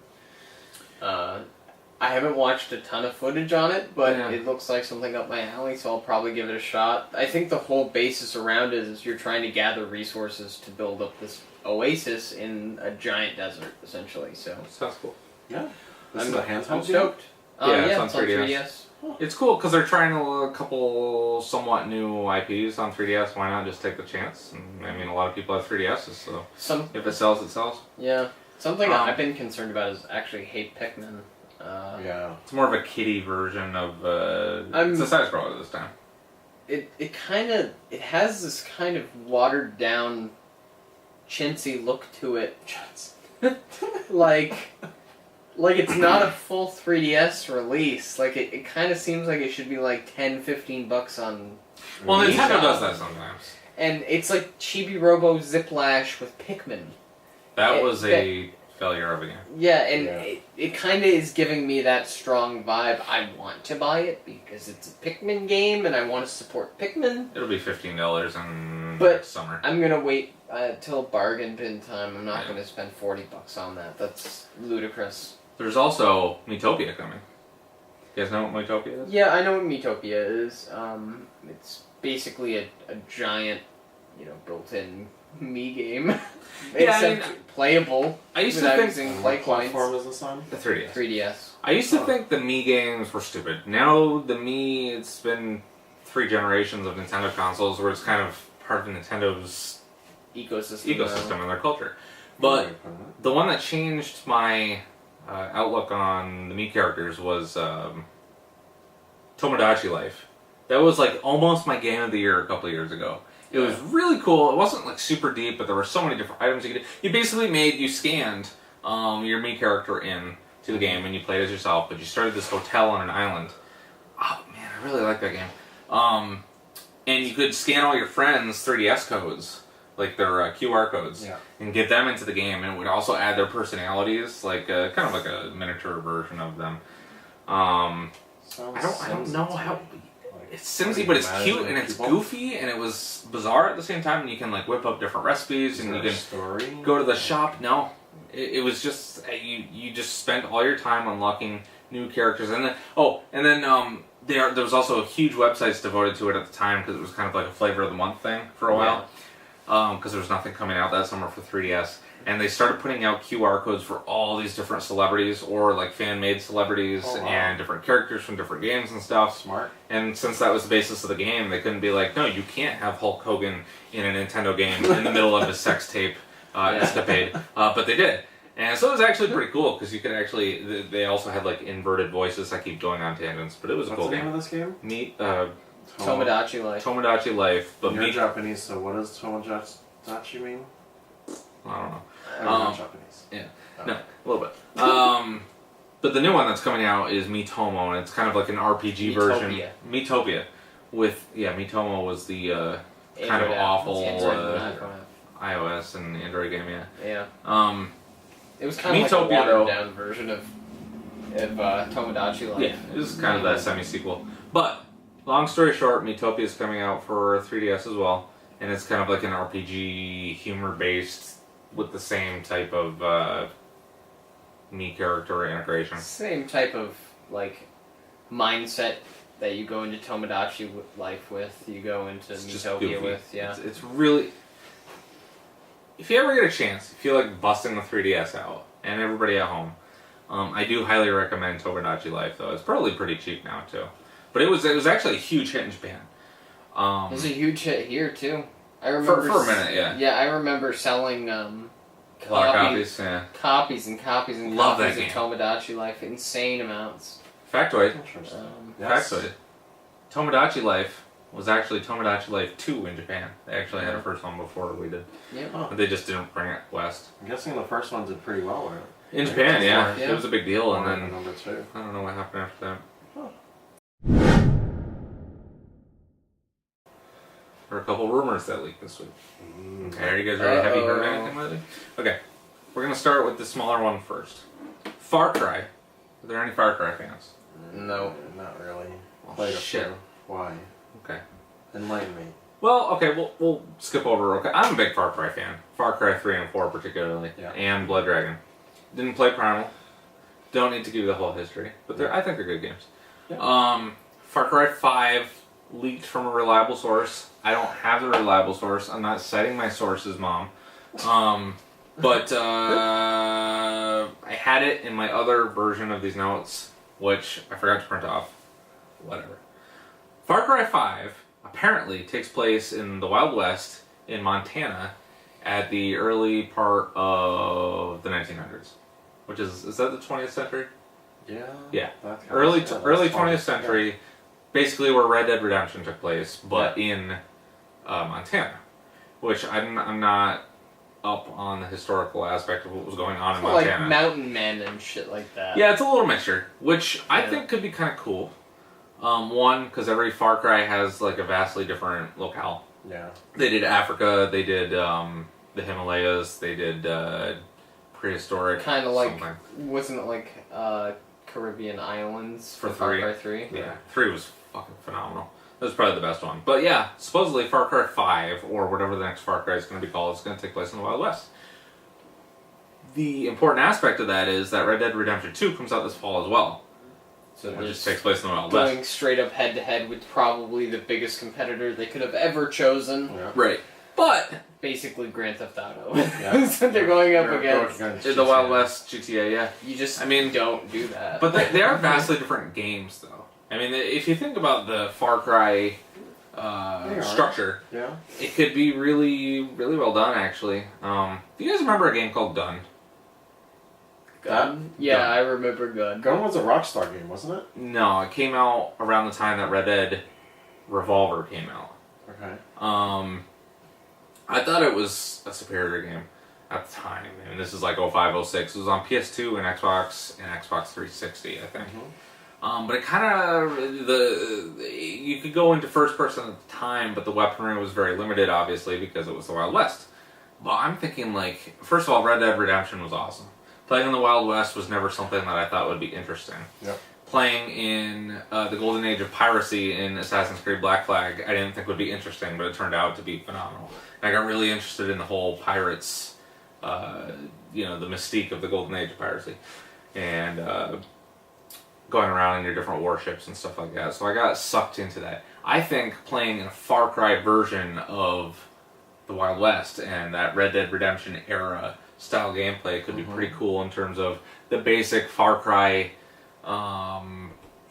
I haven't watched a ton of footage on it, but Yeah. it looks like something up my alley, so I'll probably give it a shot. I think the whole basis around it is you're trying to gather resources to build up this oasis in a giant desert, essentially. So Sounds cool. Yeah. This I'm, is a I'm handheld game? stoked. Yeah, it's on it's on 3DS. It's cool because they're trying a couple somewhat new IPs on 3DS. Why not just take the chance? And, I mean, a lot of people have 3DSs, so if it sells, it sells. Yeah. Something Um, I've been concerned about is actually Hate Pikmin. Yeah. It's more of a kiddie version of. I'm- It's a side scroller this time. It has this kind of watered down, chintzy look to it. like it's not a full 3DS release. Like it kind of seems like it should be like $10-15 on. Well, Nintendo Nintendo does that sometimes. And it's like Chibi Robo Ziplash with Pikmin. That was a failure of a game. Yeah, and it kind of is giving me that strong vibe. I want to buy it because it's a Pikmin game, and I want to support Pikmin. It'll be $15 in summer. I'm gonna wait till bargain bin time. I'm not gonna spend $40 on that. That's ludicrous. There's also Miitopia coming. You guys know what Miitopia is? Yeah, I know what Miitopia is. It's basically a giant, built-in me game. Except playable. I used to think what platform is this on? The 3DS. 3DS. I used to think the Mii games were stupid. Now the Mii, it's been 3 generations of Nintendo consoles where it's kind of part of Nintendo's ecosystem and their culture. But the one that changed my outlook on the Mii characters was Tomodachi Life. That was like almost my game of the year a couple of years ago. It was really cool. It wasn't like super deep, but there were so many different items you could do. You basically scanned your Mii character in to the game and you played as yourself, but you started this hotel on an island. Oh man, I really like that game. And you could scan all your friends' 3DS codes, like their QR codes, and get them into the game, and it would also add their personalities, like kind of like a miniature version of them. I don't know how. It's Simsy, but it's cute and it's goofy and it was bizarre at the same time. And you can like whip up different recipes and you can go to the shop. No, it was just you just spent all your time unlocking new characters, and then there was also huge websites devoted to it at the time because it was kind of like a flavor of the month thing for a while. Because there was nothing coming out that summer for 3DS. And they started putting out QR codes for all these different celebrities, or like fan-made celebrities, and different characters from different games and stuff. Smart. And since that was the basis of the game, they couldn't be like, no, you can't have Hulk Hogan in a Nintendo game in the middle of a sex tape escapade. But they did. And so it was actually pretty cool, because you could actually, they also had like inverted voices. I keep going on tangents, but it was a cool game. What's the name of this game? Tomodachi Life. Tomodachi Life. But you're Japanese, so what does Tomodachi mean? I don't know. I'm Japanese. Yeah. No, a little bit. But the new one that's coming out is Miitomo, and it's kind of like an RPG version. Miitopia. Miitomo was the kind of awful iOS and Android game, Yeah. It was kind of like a watered down version of Tomodachi Life. Yeah, it was kind of that semi-sequel. But, long story short, Miitopia is coming out for 3DS as well, and it's kind of like an RPG, humor-based, with the same type of Mii character integration. Same type of like mindset that you go into Tomodachi Life with, you go into Miitopia with. Yeah, it's really. If you ever get a chance, if you like busting the 3DS out, and everybody at home, I do highly recommend Tomodachi Life. Though it's probably pretty cheap now too, but it was actually a huge hit in Japan. It was a huge hit here too. I remember for a minute, yeah. Yeah, I remember selling copies and copies of Tomodachi Life, insane amounts. Factoid. Yes. Factoid. Tomodachi Life was actually Tomodachi Life 2 in Japan. They actually had a first one before we did. Yeah. But they just didn't bring it west. I'm guessing the first one did pretty well, right? In Japan, yeah. It was a big deal, and then number 2. I don't know what happened after that. There are a couple rumors that leaked this week. Okay, are you guys ready? Have you heard anything lately? Okay, we're going to start with the smaller one first. Far Cry. Are there any Far Cry fans? No. Not really. Oh, shit. Why? Okay. Enlighten me. Well, okay, we'll skip over. Okay, I'm a big Far Cry fan. Far Cry 3 and 4 particularly. Yeah. And Blood Dragon. Didn't play Primal. Don't need to give you the whole history. But I think they're good games. Yeah. Far Cry 5 leaked from a reliable source. I don't have the reliable source. I'm not citing my source's mom. But I had it in my other version of these notes, which I forgot to print off. Whatever. Far Cry 5 apparently takes place in the Wild West in Montana at the early part of the 1900s. Which is that the 20th century? Yeah. Yeah. Early 20th century. Yeah. Basically where Red Dead Redemption took place, but in Montana. Which I'm not up on the historical aspect of what was going on in Montana. Like mountain men and shit like that. Yeah, it's a little mixture, which I think could be kind of cool. One, because every Far Cry has like a vastly different locale. Yeah. They did Africa, they did the Himalayas. They did prehistoric. Kind of like, something. wasn't it like Caribbean Islands For Far 3. Cry 3? Yeah, 3 was fucking phenomenal. That was probably the best one. But yeah, supposedly Far Cry 5, or whatever the next Far Cry is going to be called, is going to take place in the Wild West. The important aspect of that is that Red Dead Redemption 2 comes out this fall as well. So Which they're just takes place in the Wild West. going straight up head to head with probably the biggest competitor they could have ever chosen. Yeah. Right. But Basically Grand Theft Auto. Yeah. That's what they're going up They're against. going against in the GTA. Wild West GTA, yeah. You just I mean, don't do that. But they are vastly different games, though. I mean, if you think about the Far Cry structure, Yeah. it could be really, really well done, actually. Do you guys remember a game called Gun? Gun? Yeah, Gun. I remember Gun. Gun was a Rockstar game, wasn't it? No, it came out around the time that Red Dead Revolver came out. Okay. I thought it was a superior game at the time. I mean, this is like 05, 06. It was on PS2 and Xbox 360, I think. But it kind of you could go into first person at the time, but the weaponry was very limited, obviously, because it was the Wild West. But I'm thinking, like, first of all, Red Dead Redemption was awesome. Playing in the Wild West was never something that I thought would be interesting. Yep. Playing in the golden age of piracy in Assassin's Creed Black Flag, I didn't think would be interesting, but it turned out to be phenomenal. And I got really interested in the whole pirates, the mystique of the golden age of piracy, and going around in your different warships and stuff like that. So I got sucked into that. I think playing a Far Cry version of the Wild West and that Red Dead Redemption era style gameplay could be pretty cool in terms of the basic Far Cry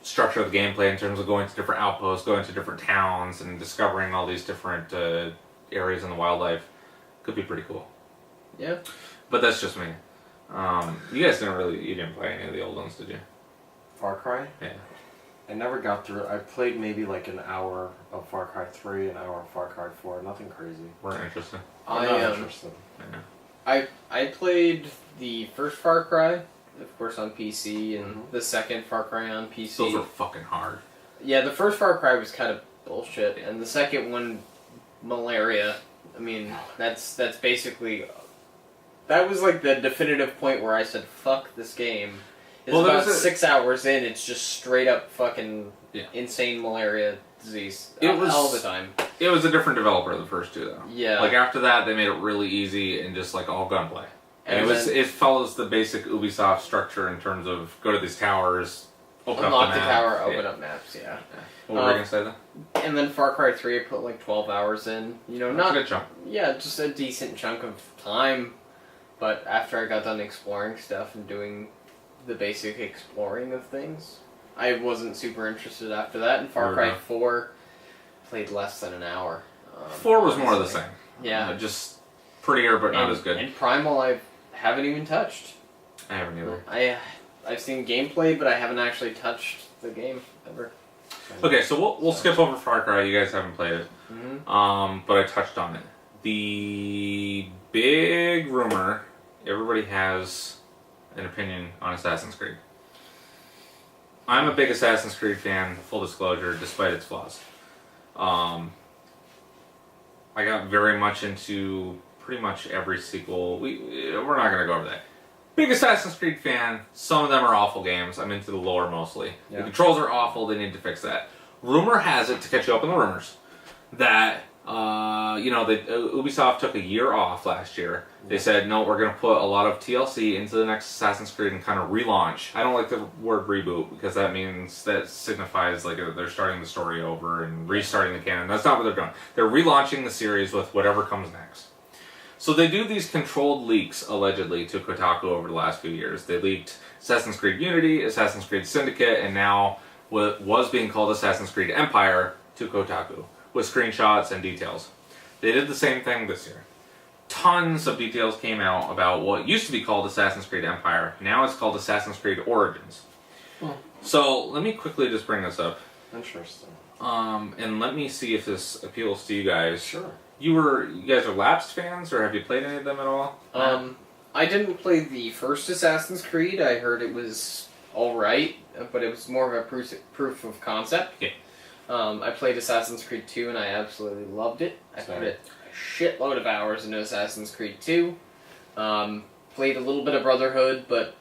structure of the gameplay, in terms of going to different outposts, going to different towns, and discovering all these different areas in the wildlife. Could be pretty cool. Yeah. But that's just me. You guys you didn't play any of the old ones, did you? Far Cry? Yeah. I never got through it. I played maybe like an hour of Far Cry 3, an hour of Far Cry 4. Nothing crazy. Weren't interested. I'm not interested. Yeah. I played the first Far Cry, of course, on PC, and the second Far Cry on PC. Those are fucking hard. Yeah, the first Far Cry was kind of bullshit, and the second one, Malaria. I mean, that's basically, that was like the definitive point where I said, "Fuck this game." It's about 6 hours in. It's just straight up fucking insane malaria disease. It was all the time. It was a different developer, the first two, though. Yeah. Like after that, they made it really easy and just like all gunplay. And it follows the basic Ubisoft structure in terms of go to these towers, open unlock up the map. tower, open up maps. Yeah. What were you gonna say then? And then Far Cry 3, I put like 12 hours in. You know, That's not a good chunk. Yeah, just a decent chunk of time. But after I got done exploring stuff and doing the basic exploring of things, I wasn't super interested after that. And Far Cry 4 played less than an hour. 4 was more of the same. Yeah. Just prettier, but not as good. And Primal, I haven't even touched. I haven't either. I've seen gameplay, but I haven't actually touched the game ever. Okay, so we'll skip over Far Cry. You guys haven't played it, Mm-hmm. but I touched on it. The big rumor, everybody has an opinion on Assassin's Creed. I'm a big Assassin's Creed fan, full disclosure, despite its flaws. I got very much into pretty much every sequel. We're not going to go over that. Big Assassin's Creed fan. Some of them are awful games. I'm into the lore mostly. Yeah. The controls are awful. They need to fix that. Rumor has it, to catch you up on the rumors, that Ubisoft took a year off last year. They said, no, we're going to put a lot of TLC into the next Assassin's Creed and kind of relaunch. I don't like the word reboot because that signifies like they're starting the story over and restarting the canon. That's not what they're doing. They're relaunching the series with whatever comes next. So they do these controlled leaks, allegedly, to Kotaku over the last few years. They leaked Assassin's Creed Unity, Assassin's Creed Syndicate, and now what was being called Assassin's Creed Empire to Kotaku, with screenshots and details. They did the same thing this year. Tons of details came out about what used to be called Assassin's Creed Empire. Now it's called Assassin's Creed Origins. So let me quickly just bring this up. Interesting. And let me see if this appeals to you guys. Sure. You guys are lapsed fans, or have you played any of them at all? I didn't play the first Assassin's Creed. I heard it was alright, but it was more of a proof of concept. Yeah. I played Assassin's Creed 2 and I absolutely loved it. I put a shitload of hours into Assassin's Creed 2. Played a little bit of Brotherhood, but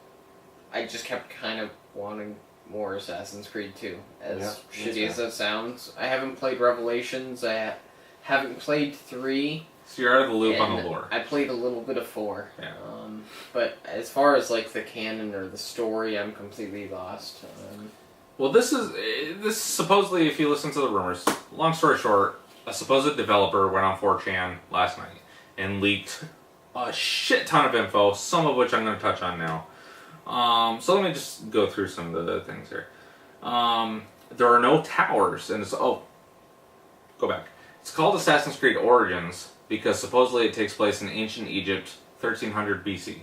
I just kept kind of wanting more Assassin's Creed 2. As shitty as that sounds. I haven't played Revelations. I haven't played 3. So you're out of the loop on the lore. I played a little bit of 4. Yeah. But as far as like the canon or the story, I'm completely lost. Well, this is supposedly, if you listen to the rumors, long story short, a supposed developer went on 4chan last night and leaked a shit ton of info, some of which I'm going to touch on now. So let me just go through some of the things here. There are no towers, and go back. It's called Assassin's Creed Origins because supposedly it takes place in ancient Egypt, 1300 BC,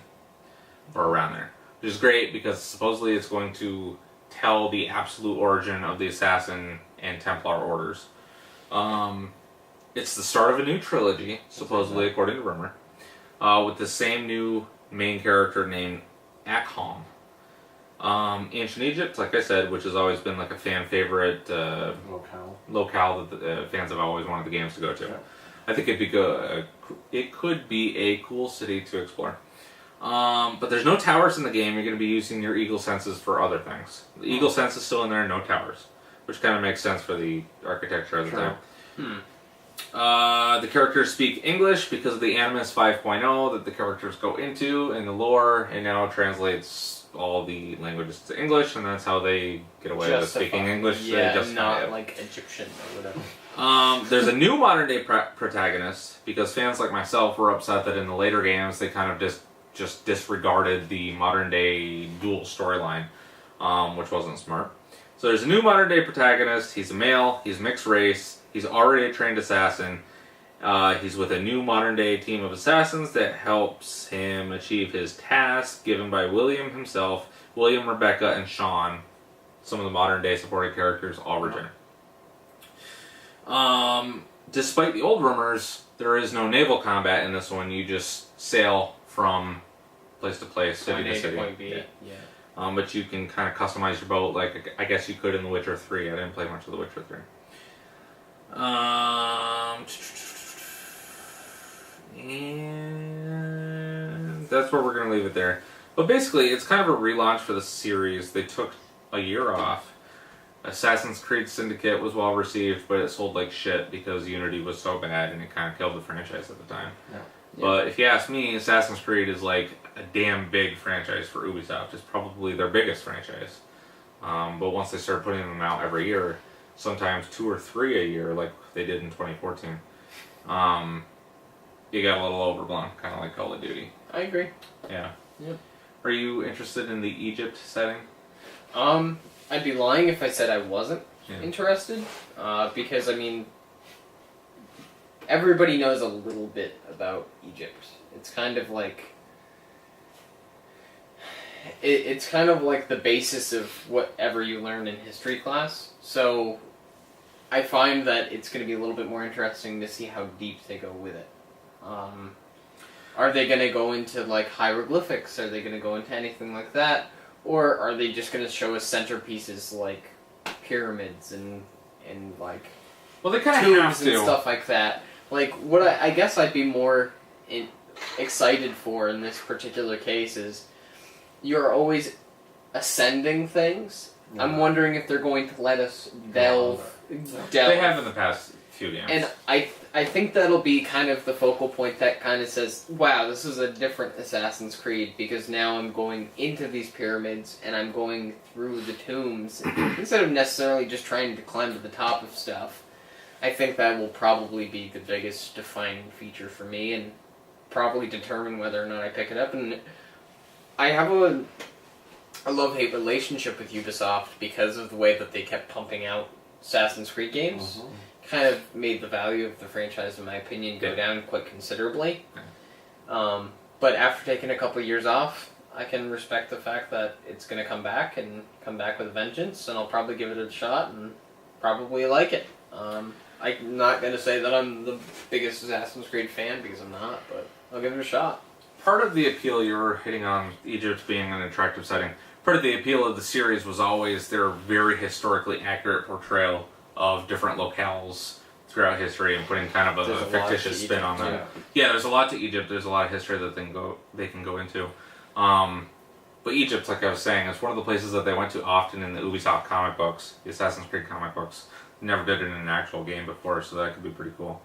or around there. Which is great because supposedly it's going to tell the absolute origin of the Assassin and Templar orders. It's the start of a new trilogy, supposedly, according to rumor, with the same new main character named Akhom. Ancient Egypt, like I said, which has always been like a fan favorite locale that the fans have always wanted the games to go to. Yeah. I think it could be a cool city to explore. But there's no towers in the game. You're going to be using your eagle senses for other things. The eagle sense is still in there, no towers, which kind of makes sense for the architecture of the time. The characters speak English because of the Animus 5.0 that the characters go into in the lore, and now translates all the languages to English, and that's how they get away with speaking English. Yeah, not like Egyptian or whatever. There's a new modern day protagonist because fans like myself were upset that in the later games they kind of just disregarded the modern day dual storyline, which wasn't smart. So there's a new modern day protagonist. He's a male. He's mixed race. He's already a trained assassin. He's with a new modern day team of assassins that helps him achieve his task given by William himself, William, Rebecca, and Sean. Some of the modern day supporting characters all return. Despite the old rumors, there is no naval combat in this one. You just sail from place to place, city to city. Point B. Yeah. But you can kind of customize your boat like I guess you could in The Witcher 3. I didn't play much of The Witcher 3. And that's where we're going to leave it there. But basically, it's kind of a relaunch for the series. They took a year off. Assassin's Creed Syndicate was well received, but it sold like shit because Unity was so bad and it kind of killed the franchise at the time. Yeah. But if you ask me, Assassin's Creed is like a damn big franchise for Ubisoft. It's probably their biggest franchise. But once they started putting them out every year, sometimes 2 or 3 a year, like they did in 2014, you got a little overblown, kind of like Call of Duty. I agree. Yeah. Yep. Are you interested in the Egypt setting? I'd be lying if I said I wasn't interested, because I mean, everybody knows a little bit about Egypt. It's kind of like it's kind of like the basis of whatever you learn in history class. So I find that it's going to be a little bit more interesting to see how deep they go with it. Are they going to go into like hieroglyphics? Are they going to go into anything like that? Or are they just going to show us centerpieces like pyramids and like they kind of have tombs and stuff like that? Like what I guess I'd be more excited for in this particular case is you're always ascending things. Yeah. I'm wondering if they're going to let us delve. They have in the past few games. And I think that'll be kind of the focal point that kind of says, wow, this is a different Assassin's Creed because now I'm going into these pyramids and I'm going through the tombs instead of necessarily just trying to climb to the top of stuff. I think that will probably be the biggest defining feature for me and probably determine whether or not I pick it up. And I have a love-hate relationship with Ubisoft because of the way that they kept pumping out Assassin's Creed games. Mm-hmm. Kind of made the value of the franchise, in my opinion, go down quite considerably. But after taking a couple of years off, I can respect the fact that it's going to come back and come back with a vengeance, and I'll probably give it a shot and probably like it. I'm not going to say that I'm the biggest Assassin's Creed fan because I'm not, but I'll give it a shot. Part of the appeal you were hitting on Egypt being an attractive setting, part of the appeal of the series was always their very historically accurate portrayal of different locales throughout history and putting kind of a fictitious spin on them. Yeah, there's a lot to Egypt. There's a lot of history that they can go into. But Egypt, like I was saying, is one of the places that they went to often in the Ubisoft comic books, the Assassin's Creed comic books. Never did it in an actual game before, so that could be pretty cool.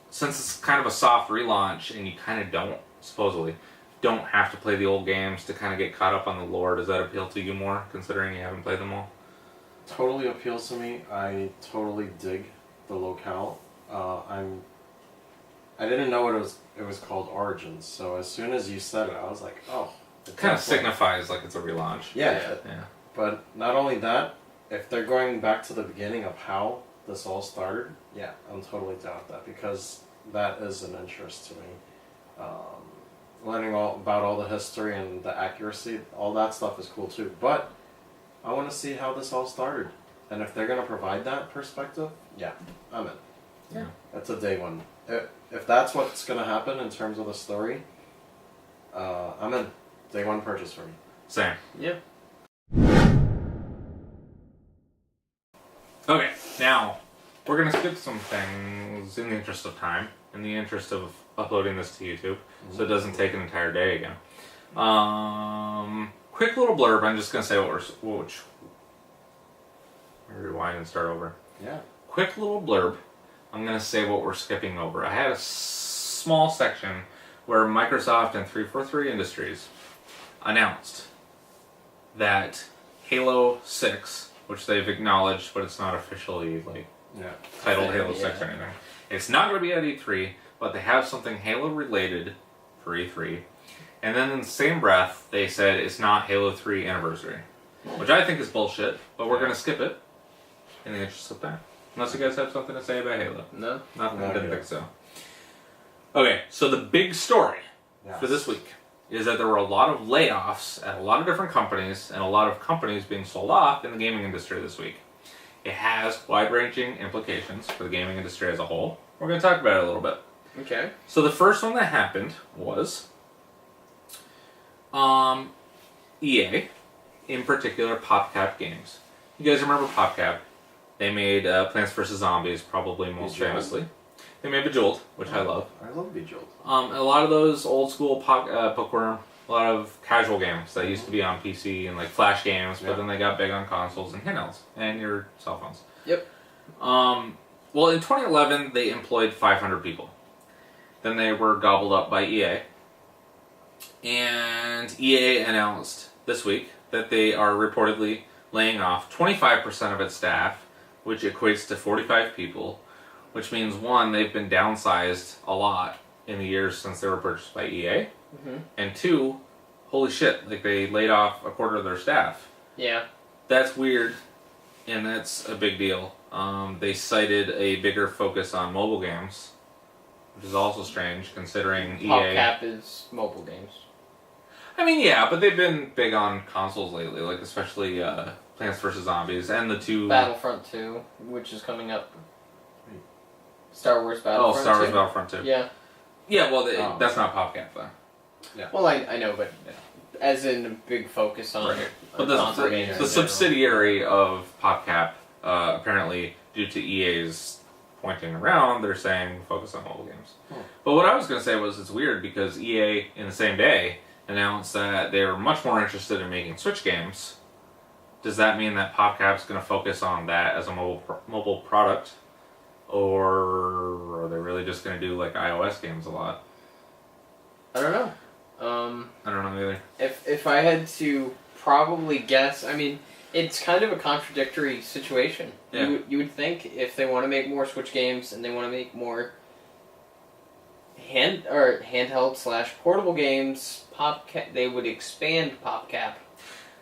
Since it's kind of a soft relaunch, and you kind of supposedly don't have to play the old games to kind of get caught up on the lore, does that appeal to you more, considering you haven't played them all? Totally appeals to me. I totally dig the locale. I didn't know it was called Origins, so as soon as you said it, I was like, oh. It kind of signifies like it's a relaunch. Yeah. But not only that, if they're going back to the beginning of how this all started, yeah, I'm totally down with that, because that is an interest to me. Learning all about all the history and the accuracy, all that stuff is cool too. But I want to see how this all started, and if they're gonna provide that perspective, yeah, I'm in. Yeah, that's a day one. If that's what's gonna happen in terms of the story, I'm in. Day one purchase for me. Same. Yeah. Okay, now we're gonna skip some things in the interest of time, in the interest of uploading this to YouTube, so it doesn't take an entire day again. Quick little blurb. I'm just gonna say rewind and start over. Yeah. Quick little blurb. I'm gonna say what we're skipping over. I had a small section where Microsoft and 343 Industries announced that Halo 6, which they've acknowledged, but it's not officially titled Halo 6 or anything. It's not going to be at E3, but they have something Halo related for E3. And then in the same breath, they said it's not Halo 3 Anniversary, which I think is bullshit, but we're going to skip it in the interest of time. Unless you guys have something to say about Halo. No. Nothing. I didn't think so. Okay, so the big story for this week is that there were a lot of layoffs at a lot of different companies, and a lot of companies being sold off in the gaming industry this week. It has wide-ranging implications for the gaming industry as a whole. We're going to talk about it a little bit. Okay. So the first one that happened was EA, in particular PopCap Games. You guys remember PopCap? They made Plants vs. Zombies, probably most famously. They made Bejeweled, which I love. I love Bejeweled. A lot of those old school Bookworm, a lot of casual games that used to be on PC and like flash games, but then they got big on consoles and handhelds and your cell phones. Yep. Well, in 2011, they employed 500 people. Then they were gobbled up by EA. And EA announced this week that they are reportedly laying off 25% of its staff, which equates to 45 people, which means, one, they've been downsized a lot in the years since they were purchased by EA, and two, holy shit, like they laid off a quarter of their staff. Yeah. That's weird, and that's a big deal. They cited a bigger focus on mobile games, which is also strange, considering EA... PopCap is mobile games. I mean, yeah, but they've been big on consoles lately, like especially Plants vs. Zombies, and the two... Battlefront 2, which is coming up. Star Wars Battlefront 2. Oh, Star Wars Battlefront 2. Yeah. Yeah, well, that's not PopCap, though. Yeah. Well, I know, but as in a big focus on... Right. But the subsidiary of PopCap, apparently, due to EA's pointing around, they're saying focus on mobile games. But what I was going to say was it's weird because EA, in the same day, announced that they were much more interested in making Switch games. Does that mean that PopCap's going to focus on that as a mobile product? Or are they really just going to do like iOS games a lot? I don't know. I don't know either. If I had to probably guess, I mean, it's kind of a contradictory situation. Yeah. You would think if they want to make more Switch games and they want to make more handheld / portable games, they would expand PopCap.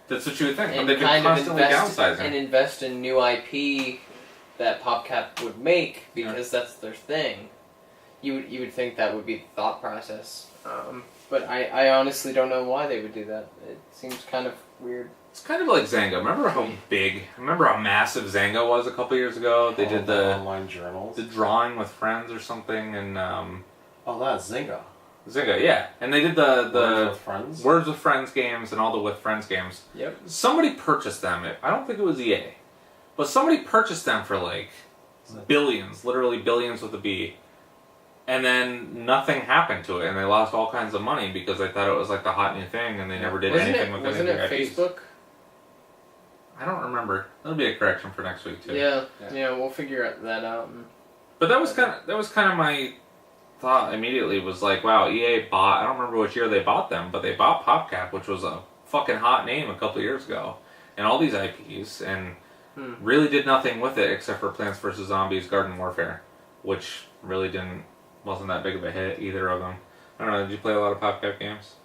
That's what you would think. And They've been constantly downsizing. And invest in new IP that PopCap would make because that's their thing. You would think that would be the thought process. But I honestly don't know why they would do that. It seems kind of weird. It's kind of like Zynga. Remember how massive Zynga was a couple years ago? They did the online journals, the drawing with friends or something, and that's Zynga. Zynga, yeah, and they did the Words with Friends games and all the With Friends games. Yep. Somebody purchased them. I don't think it was EA, but somebody purchased them for like billions, literally billions with a B, and then nothing happened to it, and they lost all kinds of money because they thought it was like the hot new thing, and they never did anything with Wasn't any of it the IPs. Facebook? I don't remember. That'll be a correction for next week too. Yeah, we'll figure that out. But that was kind of my thought immediately. Was like, wow, EA bought. I don't remember which year they bought them, but they bought PopCap, which was a fucking hot name a couple of years ago, and all these IPs, and really did nothing with it except for Plants vs Zombies: Garden Warfare, which really wasn't that big of a hit, either of them. I don't know. Did you play a lot of PopCap games?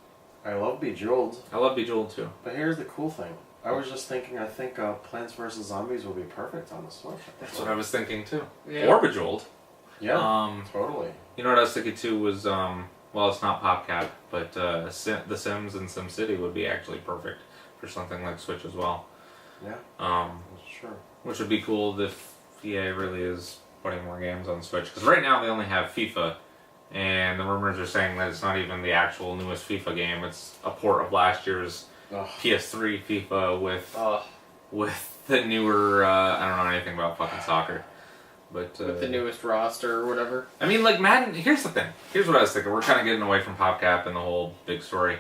I love Bejeweled. I love Bejeweled too. But here's the cool thing. I was just thinking, I think Plants vs. Zombies would be perfect on the Switch. That's what I was thinking too. Yeah. Or Bejeweled. Yeah, totally. You know what I was thinking too was, well, it's not PopCap, but The Sims and SimCity would be actually perfect for something like Switch as well. Yeah. Sure. Which would be cool if EA really is putting more games on Switch. Because right now they only have FIFA, and the rumors are saying that it's not even the actual newest FIFA game. It's a port of last year's PS3 FIFA with the newer. I don't know anything about fucking soccer, but with the newest roster or whatever. I mean, like Madden. Here's the thing. Here's what I was thinking. We're kind of getting away from PopCap and the whole big story,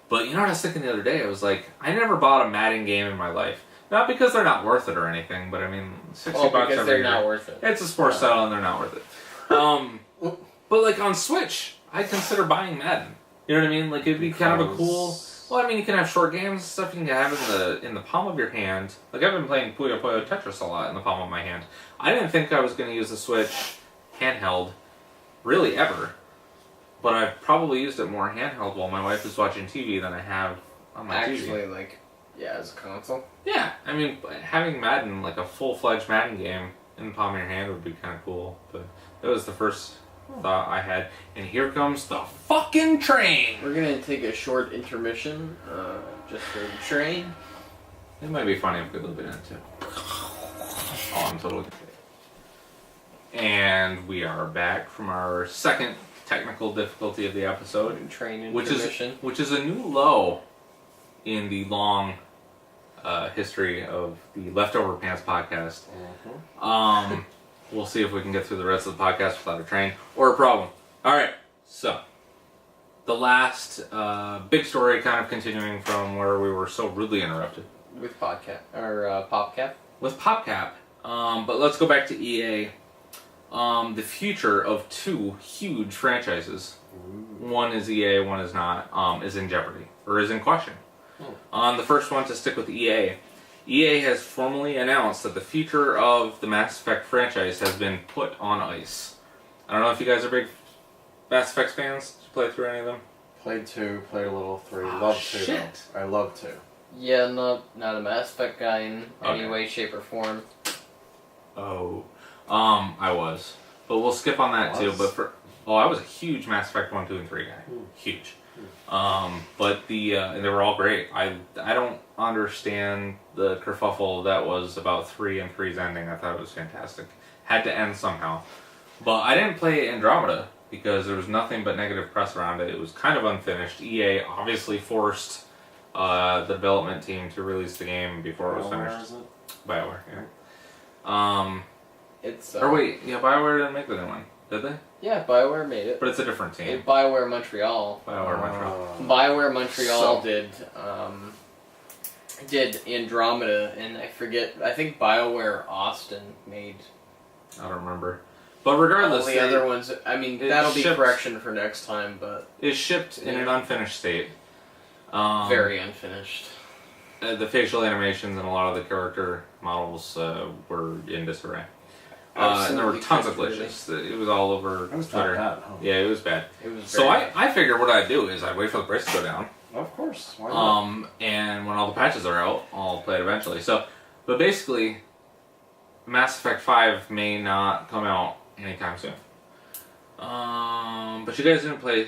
but you know what I was thinking the other day? I was like, I never bought a Madden game in my life. Not because they're not worth it or anything, but I mean, $60 because every they're year. not worth it. It's a sports title and they're not worth it. But like on Switch, I consider buying Madden. You know what I mean? Like it'd be kind of a cool. Well, I mean, you can have short games and stuff. You can have in the palm of your hand. Like I've been playing Puyo Puyo Tetris a lot in the palm of my hand. I didn't think I was going to use the Switch handheld, really ever. But I've probably used it more handheld while my wife is watching TV than I have on my TV. Actually, like, yeah, as a console. Yeah, I mean, having Madden, like a full-fledged Madden game in the palm of your hand would be kind of cool. But that was the first thought I had. And here comes the fucking train! We're gonna take a short intermission, just for the train. It might be funny if we loop it in too. Oh, I'm totally kidding. And we are back from our second technical difficulty of the episode. Train intermission. Which is a new low in the long history of the Leftover Pants podcast. We'll see if we can get through the rest of the podcast without a train or a problem. Alright, so the last big story, kind of continuing from where we were so rudely interrupted. With PopCap. Or PopCap? With PopCap. But let's go back to EA. The future of two huge franchises, one is EA, one is not, is in jeopardy, or is in question. The first one, to stick with EA, EA has formally announced that the future of the Mass Effect franchise has been put on ice. I don't know if you guys are big Mass Effect fans. Did you play through any of them? Played 2, played a little 3. Love 2 shit. though. I love 2. Yeah, not a Mass Effect guy in any way, shape, or form. Oh. I was. But we'll skip on that too. But I was a huge Mass Effect 1, 2, and 3 guy. Huge. But and they were all great. I don't understand the kerfuffle that was about 3 and 3's ending. I thought it was fantastic. Had to end somehow. But I didn't play Andromeda because there was nothing but negative press around it. It was kind of unfinished. EA obviously forced the development team to release the game before it was finished. BioWare, yeah. It's or wait, yeah, BioWare didn't make the new one, did they? Yeah, BioWare made it. But it's a different team. BioWare Montreal. BioWare Montreal did Andromeda, and I think BioWare Austin made. I don't remember. But regardless, all the other ones, I mean, that'll be correction for next time, but it's shipped in an unfinished state. Very unfinished. The facial animations and a lot of the character models were in disarray. And there were tons of glitches. It was all over Twitter. Bad, huh? Yeah, it was bad. It was so I figured what I'd do is I'd wait for the price to go down. Of course. Why not? And when all the patches are out, I'll play it eventually. So, but basically, Mass Effect 5 may not come out anytime soon. But you guys didn't play,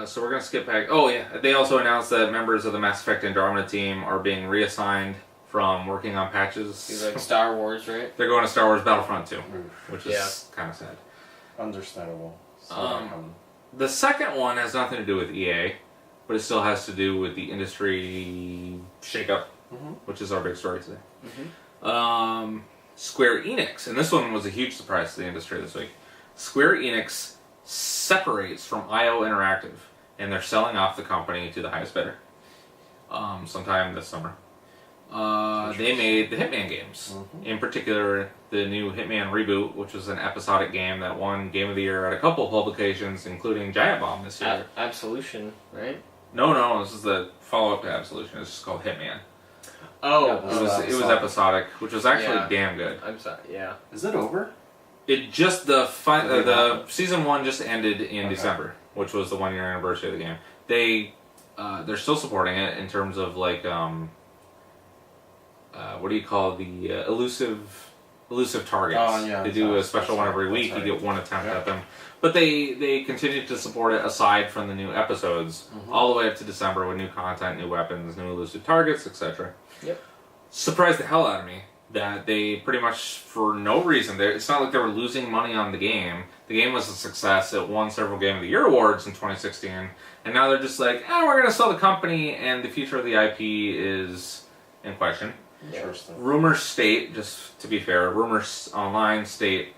so we're gonna skip back. Oh yeah, they also announced that members of the Mass Effect Andromeda team are being reassigned from working on patches. He's like Star Wars, right? They're going to Star Wars Battlefront 2, which is kind of sad. Understandable. The second one has nothing to do with EA, but it still has to do with the industry shakeup, which is our big story today. Square-Enix, and this one was a huge surprise to the industry this week. Square-Enix separates from IO Interactive, and they're selling off the company to the highest bidder sometime this summer. They made the Hitman games. In particular, the new Hitman Reboot, which was an episodic game that won Game of the Year at a couple of publications, including Giant Bomb this year. Absolution, right? No, this is the follow-up to Absolution. It's just called Hitman. Oh, It was episodic, which was actually damn good. I'm sorry, yeah. Is it over? It just, the season 1 just ended in December, which was the 1-year anniversary of the game. They're still supporting it in terms of like, what do you call the elusive targets? Oh, yeah. They do a special one every week. You get one attempt at them. But they continue to support it aside from the new episodes, all the way up to December with new content, new weapons, new elusive targets, etc. Yep. Surprised the hell out of me that they pretty much, for no reason, it's not like they were losing money on the game. The game was a success. It won several Game of the Year awards in 2016. And now they're just like, we're going to sell the company, and the future of the IP is in question. Interesting. Rumors state, just to be fair, rumors online state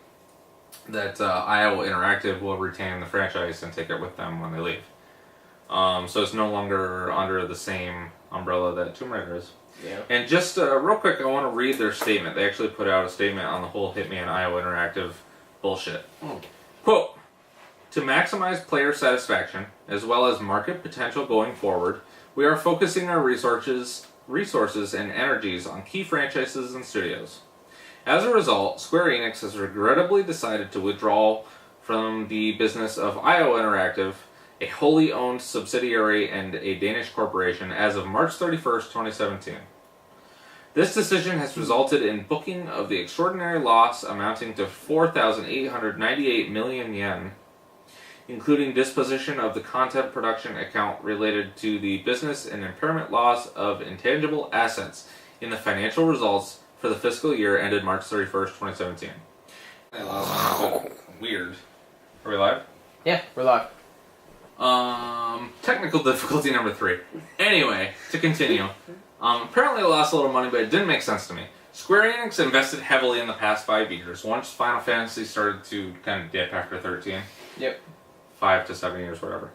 that IO Interactive will retain the franchise and take it with them when they leave. So it's no longer under the same umbrella that Tomb Raider is. Yeah. And just real quick, I want to read their statement. They actually put out a statement on the whole Hitman IO Interactive bullshit. Quote, "To maximize player satisfaction, as well as market potential going forward, we are focusing our resources and energies on key franchises and studios. As a result, Square-Enix has regrettably decided to withdraw from the business of IO Interactive, a wholly owned subsidiary and a Danish corporation, as of March 31st, 2017. This decision has resulted in booking of the extraordinary loss amounting to 4,898 million yen, including disposition of the content production account related to the business and impairment loss of intangible assets in the financial results for the fiscal year ended March 31st, 2017. Weird. Are we live? Yeah, we're live. Technical difficulty number 3. Anyway, to continue. Apparently I lost a little money, but it didn't make sense to me. Square Enix invested heavily in the past 5 years. Once Final Fantasy started to kind of dip after 13. Yep. 5 to 7 years, whatever.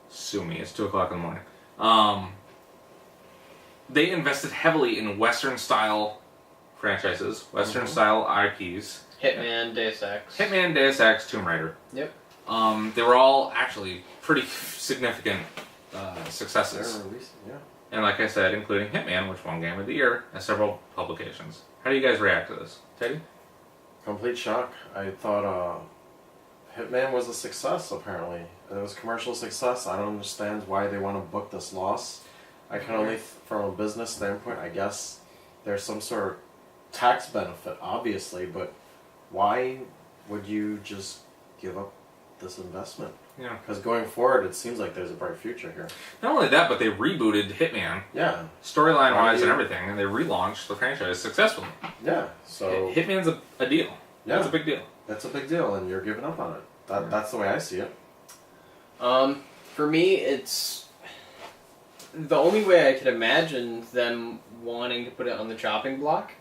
Sue me, it's 2 o'clock in the morning. They invested heavily in Western-style franchises, Western-style IPs. Hitman, Deus Ex. Tomb Raider. Yep. They were all actually pretty significant successes. And like I said, including Hitman, which won Game of the Year, and several publications. How do you guys react to this? Teddy? Complete shock. I thought Hitman was a success, apparently. It was commercial success. I don't understand why they want to book this loss. I can only, from a business standpoint, I guess there's some sort of tax benefit, obviously, but why would you just give up this investment? Yeah. Because going forward, it seems like there's a bright future here. Not only that, but they rebooted Hitman. Yeah. Storyline-wise and everything, and they relaunched the franchise successfully. Yeah, so... Hitman's a deal. Yeah. That's a big deal. That's a big deal, and you're giving up on it. That's the way I see it. For me, it's... The only way I could imagine them wanting to put it on the chopping block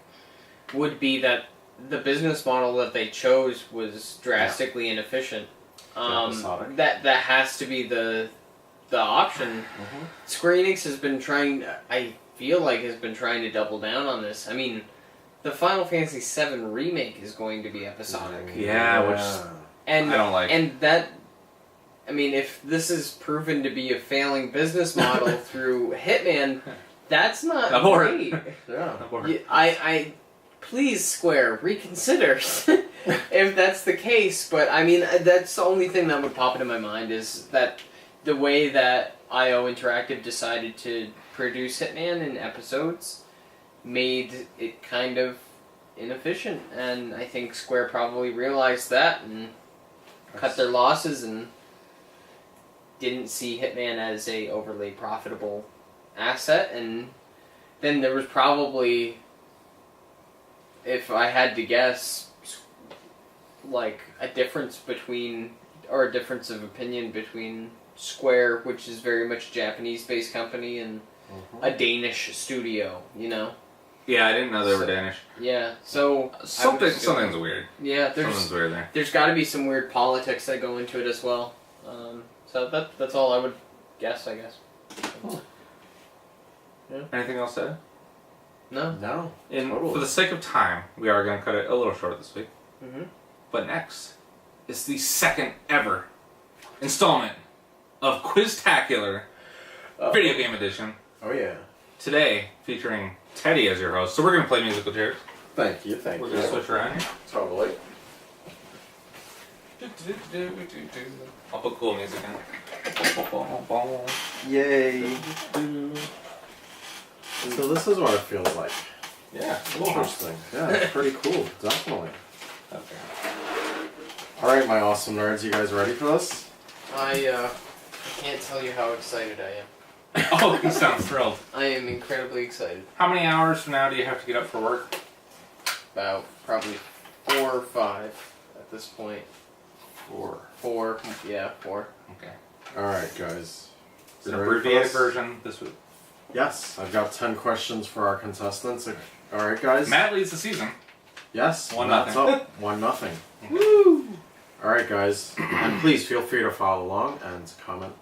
would be that the business model that they chose was drastically inefficient. That has to be the option. Square Enix has been trying, I feel like, has been trying to double down on this. I mean, the Final Fantasy VII remake is going to be episodic. Yeah, which I don't like. And that, I mean, if this is proven to be a failing business model through Hitman, that's not great. Yeah. I please, Square, reconsider if that's the case. But I mean, that's the only thing that would pop into my mind is that the way that IO Interactive decided to produce Hitman in episodes made it kind of inefficient, and I think Square probably realized that and cut their losses and didn't see Hitman as a overly profitable asset. And then there was probably, if I had to guess, like a difference of opinion between Square, which is very much a Japanese-based company, and a Danish studio, you know? Yeah, I didn't know they were Danish. Yeah, so... Something's weird. Yeah, Something's weird there. There's got to be some weird politics that go into it as well. So that's all I would guess, I guess. Oh. Yeah. Anything else to add? No. Totally. For the sake of time, we are going to cut it a little short this week. Mm-hmm. But next is the second ever installment of Quiztacular Video Game Edition. Oh, yeah. Today, featuring Teddy as your host. So we're going to play musical chairs. Thank you. We're going to switch around here. Totally. I'll put cool music in. Yay. So this is what it feels like. Yeah, cool. Interesting. Yeah, it's pretty cool. Definitely. Okay. Alright, my awesome nerds, you guys ready for this? I can't tell you how excited I am. Oh, you sound thrilled. I am incredibly excited. How many hours from now do you have to get up for work? About probably 4 or 5 at this point. 4. 4. Yeah, 4. Okay. Alright, guys. It's an abbreviated version this week. Yes, I've got 10 questions for our contestants. Alright, guys. Matt leads the season. Yes, 1-0. Matt's up. 1-0. Woo! Alright, guys. And please feel free to follow along and comment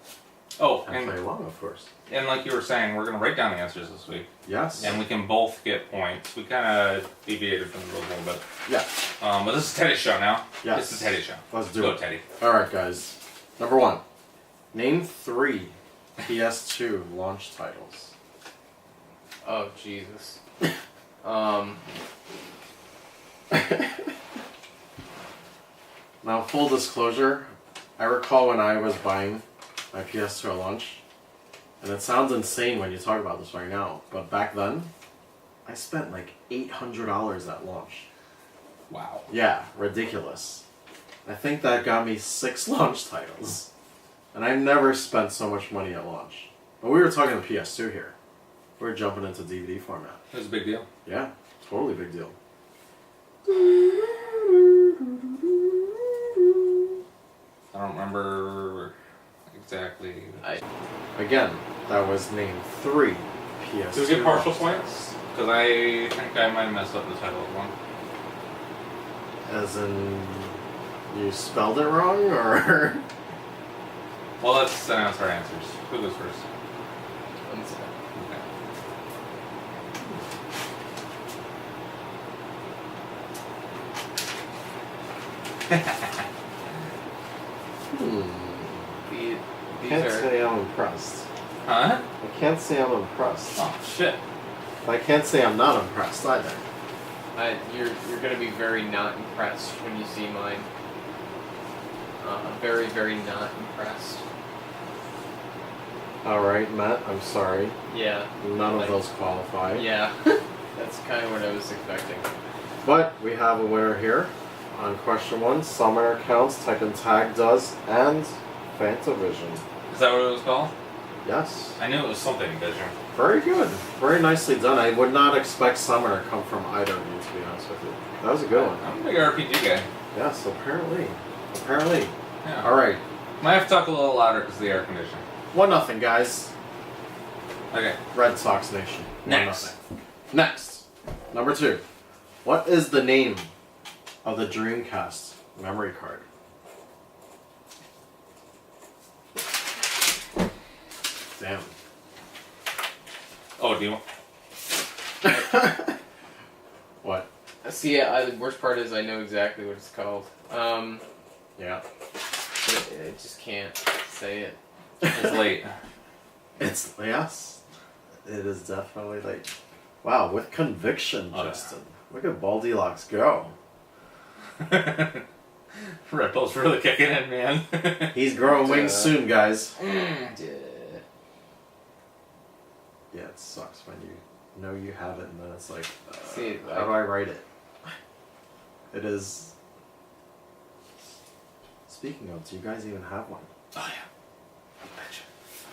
Oh, and play along, of course. And like you were saying, we're going to write down the answers this week. Yes. And we can both get points. We kind of deviated from the rules a little bit. Yeah. But this is Teddy's show now. Yes. It's the Teddy show. Let's do Go, it. Teddy. Alright, guys. Number 1. Name 3 PS2 launch titles. Oh, Jesus. Now, full disclosure, I recall when I was buying my PS2 at launch, and it sounds insane when you talk about this right now, but back then, I spent like $800 at launch. Wow. Yeah, ridiculous. I think that got me 6 launch titles. And I never spent so much money at launch. But we were talking the PS2 here. We're jumping into DVD format. It was a big deal. Yeah, totally big deal. I don't remember exactly. Again, that was name 3 PS2. Do we get partial launch points? Because I think I might have messed up the title of one. titles. As in, you spelled it wrong, or? Well, let's announce our answers. Who goes first? One second. Okay. These Can't are... say I'm impressed. Huh? I can't say I'm impressed. Oh, shit. But I can't say I'm not impressed either. You're gonna be very not impressed when you see mine. Very, very not impressed. Alright, Matt, I'm sorry. Yeah. None of those qualify. Yeah. That's kind of what I was expecting. But we have a winner here on question 1. Summoner counts, Tekken Tag does, and Fantavision. Is that what it was called? Yes. I knew it was something Vision. Very good. Very nicely done. I would not expect Summoner to come from either of you, to be honest with you. That was a good one. I'm a big RPG guy. Yes, apparently. Apparently. Yeah. Alright. Might have to talk a little louder because of the air conditioning. 1-0, guys. Okay. Red Sox Nation. Next. 1-0. Next. Number 2. What is the name of the Dreamcast memory card? Damn. Oh, do you want... What? See, the worst part is I know exactly what it's called. Yeah. But I just can't say it. It's late. It's, yes. It is definitely late. Wow, with conviction, Oh, Justin. Look at Baldilocks go. Red Bull's really kicking in, man. He's growing wings soon, guys. Yeah, it sucks when you know you have it and then it's like, See, how do I write it? It is... Speaking of, do you guys even have one? Oh, yeah. I betcha.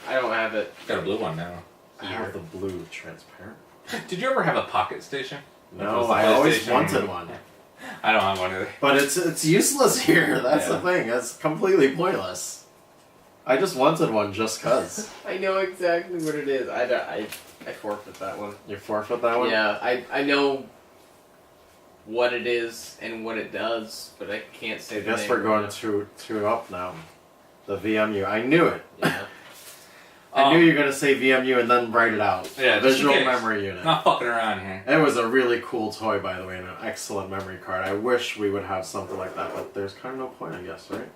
I don't have it. Got a blue one now. I have the blue transparent. Did you ever have a pocket station? No, The I always PlayStation? wanted one. I don't have one either. But it's useless here, that's the thing. It's completely pointless. I just wanted one just cuz. I know exactly what it is. I forfeit that one. You forfeit that one? Yeah, I know what it is and what it does, but I can't say I the guess name we're right going now. two up now. The VMU. I knew it. Yeah. I knew you were going to say VMU and then write it out. Yeah, Visual just in case. memory unit. Not fucking around here. It was a really cool toy, by the way, and an excellent memory card. I wish we would have something like that, but there's kind of no point, I guess, right?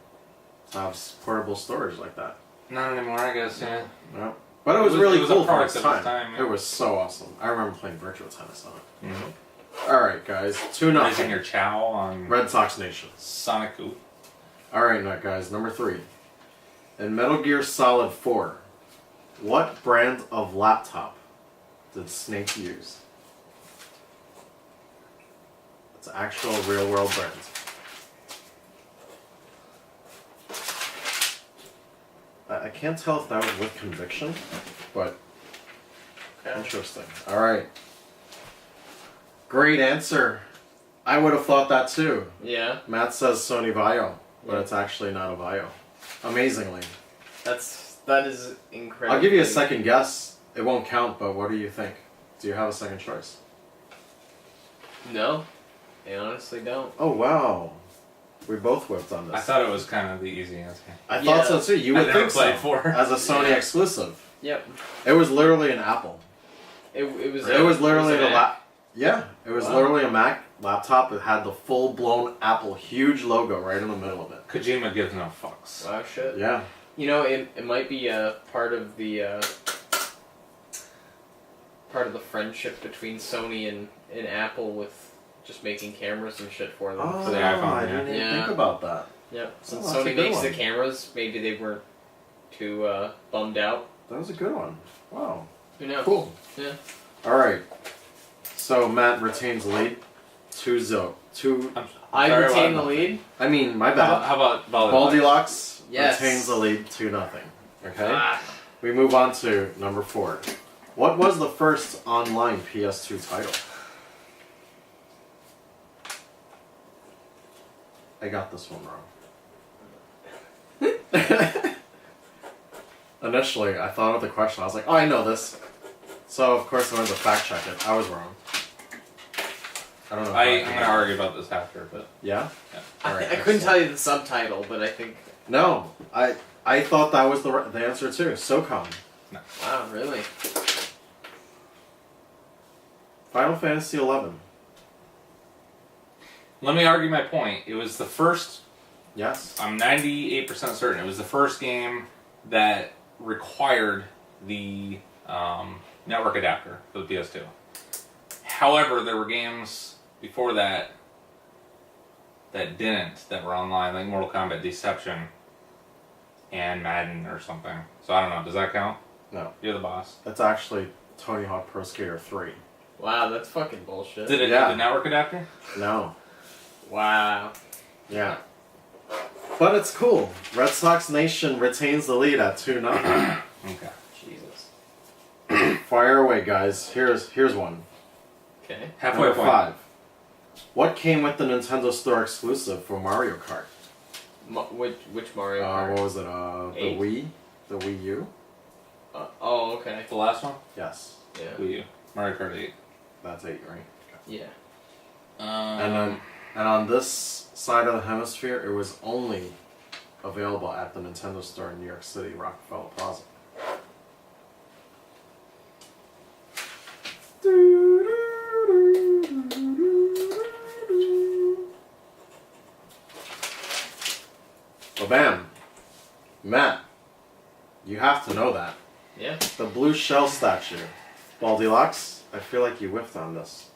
To have portable storage like that. Not anymore, I guess. Yeah. No. But it was really it was cool a for product its of its time. time, yeah. It was so awesome. I remember playing virtual tennis on it. Mm-hmm. All right, guys, 2-0. Raising your chow on Red Sox Nation. Sonic Boom. All right, now, guys, number 3. In Metal Gear Solid 4, what brand of laptop did Snake use? It's an actual real-world brand. I can't tell if that was with conviction, but interesting. All right. Great answer. I would have thought that too. Yeah. Matt says Sony Vaio, but Yeah. it's actually not a Vaio. Amazingly. That is incredible. I'll give you a second guess. It won't count, but what do you think? Do you have a second choice? No, I honestly don't. Oh, wow. We both whipped on this. I thought it was kind of the easy answer. I thought so too. You I would never think so. played 4. As a Sony Yeah. exclusive. Yep. It was literally an Apple. It was. It was literally an the app. Yeah, it was Wow. literally a Mac laptop. It had the full-blown Apple, huge logo right in the middle of it. Kojima gives no fucks. Wow, shit. Yeah. You know, it might be part of the friendship between Sony and Apple with just making cameras and shit for them. Oh, For the iPhone, I yeah. didn't even Yeah. think about that. Yeah. Since Oh, that's a Sony good makes one. the cameras, maybe they weren't too bummed out. That was a good one. Wow. Who knows? Cool. Yeah. All right. So Matt retains the lead. 2-0. I Sorry, retain the what? lead. I mean, my How bad. about Baldilocks Yes. retains the lead 2-0. Okay. Ah, We move on to number 4. What was the first online PS2 title? I got this one wrong. Initially, I thought of the question. I was like, oh, I know this. So, of course, I went to fact check it. I was wrong. I don't know. I'm going to argue about this after, but... Yeah? Yeah. Alright, I couldn't excellent. tell you the subtitle, but I think. No, I thought that was the answer too. SOCOM. Wow, really? Final Fantasy 11. Let me argue my point. It was the first... Yes. I'm 98% certain. It was the first game that required the network adapter for the PS2. However, there were games before that that didn't, that were online, like Mortal Kombat Deception and Madden or something. So I don't know. Does that count? No. You're the boss. That's actually Tony Hawk Pro Skater 3. Wow, that's fucking bullshit. Did it Yeah. need the network adapter? No. Wow. Yeah. But it's cool. Red Sox Nation retains the lead at 2-0. Okay. Jesus. Fire away, guys. Here's one. Okay. Halfway Number point. 5. What came with the Nintendo Store exclusive for Mario Kart? Which Mario Kart? What was it? The 8? Wii? The Wii U? Oh, okay. The last one? Yes. Yeah. Wii U. Mario Kart 8. That's 8, right? Yeah. And on this side of the hemisphere, it was only available at the Nintendo Store in New York City, Rockefeller Plaza. Well, bam. Matt, you have to know that. Yeah. The blue shell statue. Baldilocks, I feel like you whiffed on this.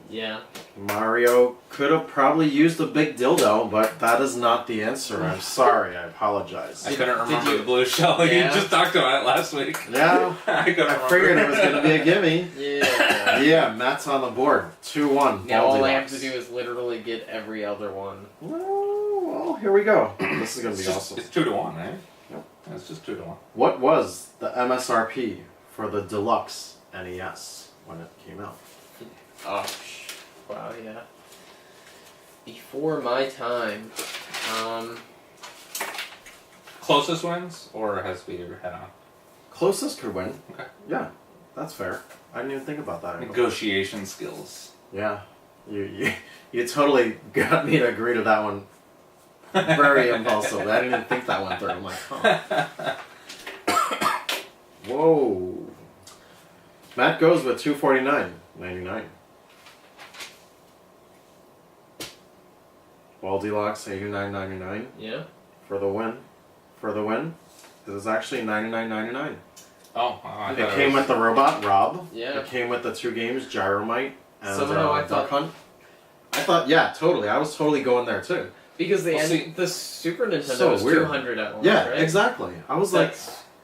Yeah. Mario could have probably used a big dildo, but that is not the answer. I'm sorry. I apologize. I couldn't remember you- the blue shell. Yeah. You just talked about it last week. Yeah, I couldn't I remember. figured it was going to be a gimme. Yeah. Yeah, Matt's on the board. 2-1. Now all I have Baldilocks. to do is literally get every other one. Well, here we go. This is going to be awesome. It's 2-1, right? Yep. Yeah, it's just 2-1. What was the MSRP for the deluxe NES when it came out? Oh, wow, yeah. Before my time, Closest wins, or has to be head on? Closest could win. Okay. Yeah, that's fair. I didn't even think about that. Negotiation skills. Yeah, you totally got me to agree to that one. Very impulsive. I didn't even think that one through. I'm like, huh. Whoa. Matt goes with 249.99. Baldy-Locks 89.99. Yeah. For the win. For the win. It was actually 99.99. Oh, wow. It came with the robot Rob. Yeah. It came with the 2 games, Gyromite and Somehow I Duck thought- Hunt. I thought, yeah, totally. I was totally going there too. Because Well, see- the Super Nintendo So was weird. 200 at once, Yeah, right? exactly. I was like,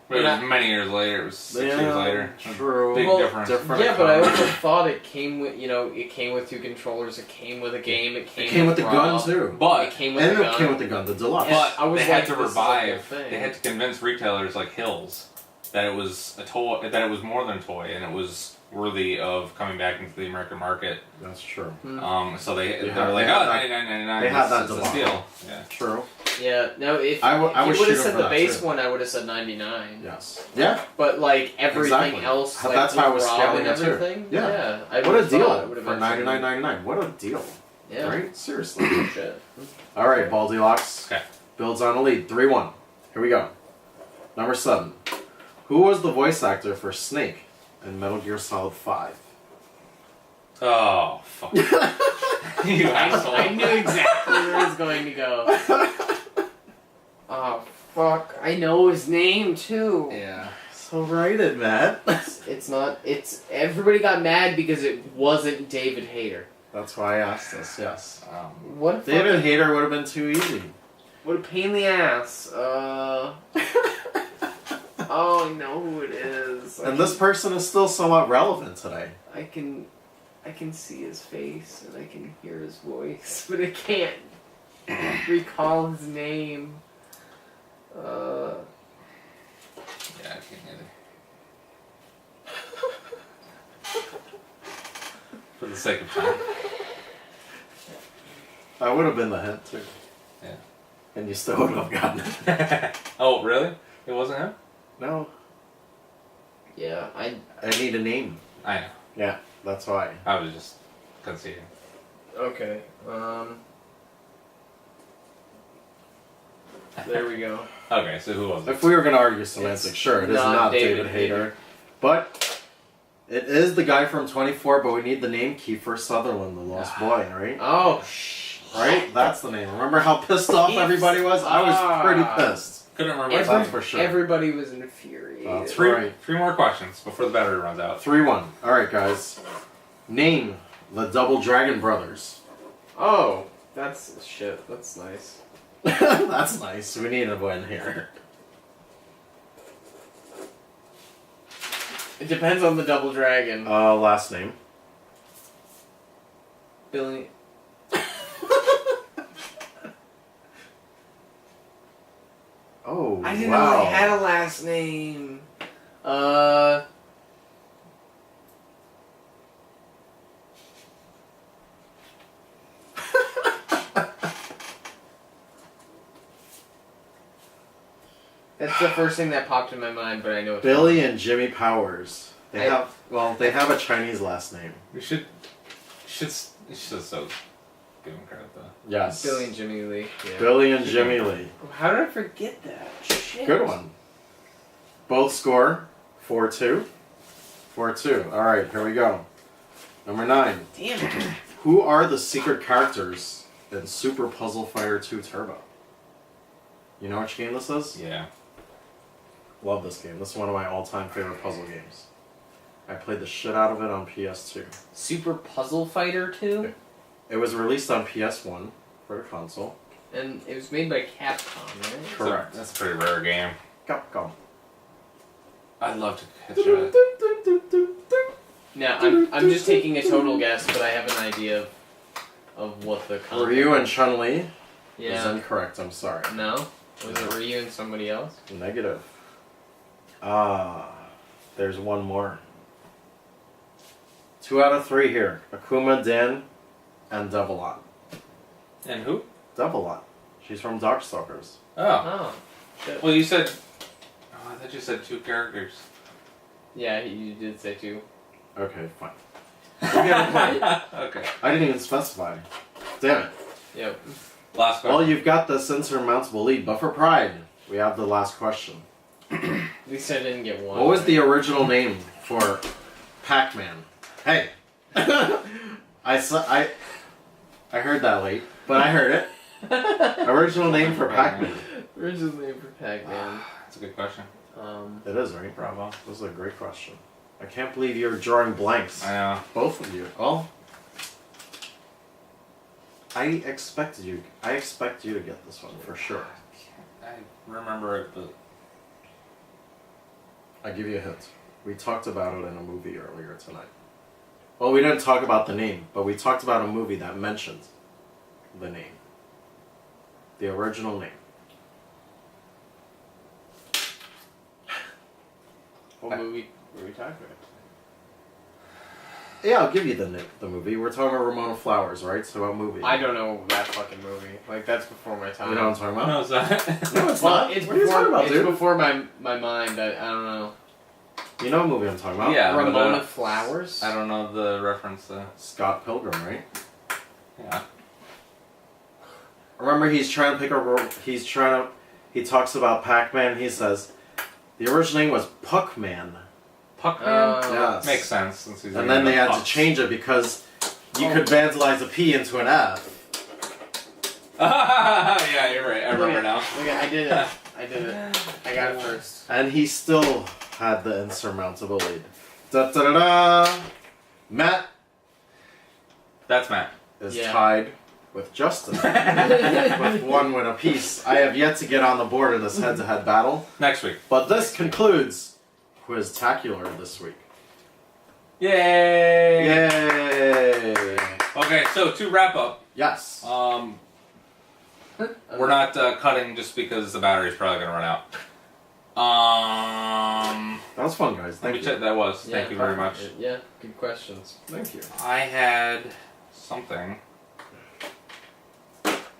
But it was many years later. It was 6 years later. True. Big Well, difference. different Yeah, but I economy. also thought it came with, it came with 2 controllers, it came with a game, it It came with the gun Rob, too. But it came with And the it gun. came with the gun, the deluxe. Yeah. But I was they had like, to this is like a revive. thing. They had to convince retailers like Hills that it was a toy, that it was more than a toy, and it was worthy of coming back into the American market. That's true. So they They were had- like, they had oh, that- 99.99. they had that It's a debacle. steal. Yeah. True. Yeah, no, if, I would if you would shoot have him said for the that, base too. one, I would have said 99. Yes. Yeah. But like everything Exactly. else, like That's why I was Rob scaling and it too. everything. Yeah. I What a would've thought deal it would've for been something- $99.99. What a deal. Yeah. Right? Seriously. Shit. All right, Baldy-Locks. Okay. Builds on a lead. 3-1. Here we go. Number 7. Who was the voice actor for Snake in Metal Gear Solid 5? Oh, fuck. You asshole. I knew exactly where it was going to go. Oh fuck! I know his name too. Yeah. So write it, Matt. It's not. It's everybody got mad because it wasn't David Hayter. That's why I asked this, yes. What a David fucking- Hayter would have been too easy. What a pain in the ass. Oh, I know who it is. And this person is still somewhat relevant today. I can see his face and I can hear his voice, but I can't recall his name. Yeah, I can't either. For the sake of time. That would have been the hint, too. Yeah. And you still wouldn't have gotten it. Oh, really? It wasn't him? No. Yeah, I need a name. I know. Yeah, that's why. I was just conceding. Okay. There we go. Okay, so who was it? If we were going to argue semantics, It's sure, it is not not David David Hayter. But it is the guy from 24, but we need the name Kiefer Sutherland, the lost boy, right? Oh, shit. Right? That's the name. Remember how pissed off everybody was? I was pretty pissed. Couldn't remember. That's for sure. Everybody was infuriated. That's Three, right. 3 more questions before the battery runs out. 3-1. Alright, guys. Name the Double Dragon Brothers. Oh, that's shit. That's nice. That's nice. We need a win here. It depends on the Double Dragon. Last name. Billy. Oh, I didn't wow. know he had a last name. That's the first thing that popped in my mind, but I know it's Billy and Jimmy Powers. They I- have a Chinese last name. We should so give him credit though. Yes. Billy and Jimmy Lee. Yeah. Billy and Jimmy Lee. How did I forget that? Shit. Good one. Both score 4-2. 4-2. Alright, here we go. Number 9. Damn it. Who are the secret characters in Super Puzzle Fighter 2 Turbo? You know which game this is? Yeah. Love this game. This is one of my all-time favorite puzzle games. I played the shit out of it on PS2. Super Puzzle Fighter 2? It was released on PS1 for the console. And it was made by Capcom, right? Correct. That's a pretty rare game. Capcom. I'd love to catch it. Now, I'm just taking a total guess, but I have an idea of what the content Ryu and Chun-Li is Yeah. incorrect. I'm sorry. No? Was it Ryu and somebody else? Negative. There's one more. 2 out of 3 here. Akuma, Dan, and Devilot. And who? Devilot. She's from Darkstalkers. Oh. Oh. Shit. Well, you said. I thought you said 2 characters. Yeah, you did say 2. Okay, fine. You get a point. Okay. I didn't even specify. Damn it. Yep. Last question. Well, you've got this insurmountable lead, but for pride, we have the last question. At least I didn't get one. What was the original name for Pac-Man? Hey! I heard that late, but I heard it. Original name for Pac-Man. Original name for Pac-Man. That's a good question. It is, right? Bravo. This is a great question. I can't believe you're drawing blanks. I know. Both of you. Well, I expect you to get this one for sure. I remember it, but I'll give you a hint. We talked about it in a movie earlier tonight. Well, we didn't talk about the name, but we talked about a movie that mentioned the name. The original name. What movie were we talking about? Yeah, I'll give you the movie. We're talking about Ramona Flowers, right? So what movie? I don't know that fucking movie. Like, that's before my time. You know what I'm talking about? no, it's not. No, it's Well, not. it's what are you before, talking about, it's dude? before my mind. I don't know. You know what movie I'm talking about? Yeah. Ramona but, Flowers? I don't know the reference. Scott Pilgrim, right? Yeah. Remember, he's trying to pick a role. He talks about Pac-Man. He says, the original name was Puckman. Puckman? Yes. Makes sense since he's. And then they had to change it because you could vandalize a P into an F. Yeah, you're right. I remember now. Look at, I did it. I did it. I got it first. And he still had the insurmountable lead. Da da da da. Matt That's Matt. is Yeah. tied with Justin with 1 win apiece. I have yet to get on the board in this head-to-head battle, Next week. but this concludes Quiztacular this week. Yay! Yay! Okay, so to wrap up, Yes. we're not cutting just because the battery's probably gonna run out. That was fun, guys. Let Thank me you. check. That was. Thank you very much. Yeah, good questions. Thank you. I had something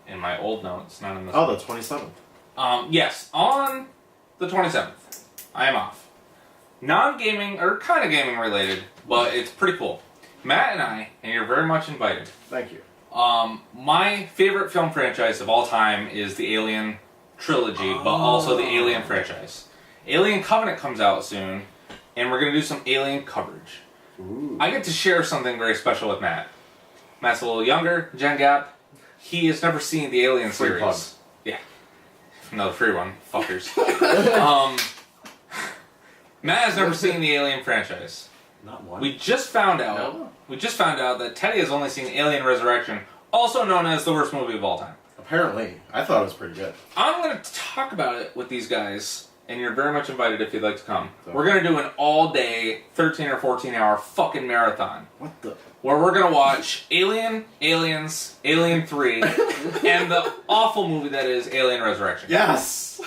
in my old notes, not in this. Oh, one. the 27th. Yes, on the 27th, I am off. Non-gaming, or kind of gaming related, but it's pretty cool. Matt and I, and you're very much invited. Thank you. My favorite film franchise of all time is the Alien trilogy, but also the Alien franchise. Alien Covenant comes out soon, and we're going to do some Alien coverage. Ooh. I get to share something very special with Matt. Matt's a little younger, Gen Gap. He has never seen the Alien Free series. plug. Yeah. Another free one. Fuckers. Matt has never seen the Alien franchise. Not one. We just found out. No. We just found out that Teddy has only seen Alien Resurrection, also known as the worst movie of all time. Apparently. I thought it was pretty good. I'm going to talk about it with these guys, and you're very much invited if you'd like to come. So- We're going to do an all-day, 13 or 14-hour fucking marathon, What the? where we're going to watch Alien, Aliens, Alien 3, and the awful movie that is Alien Resurrection. Yes!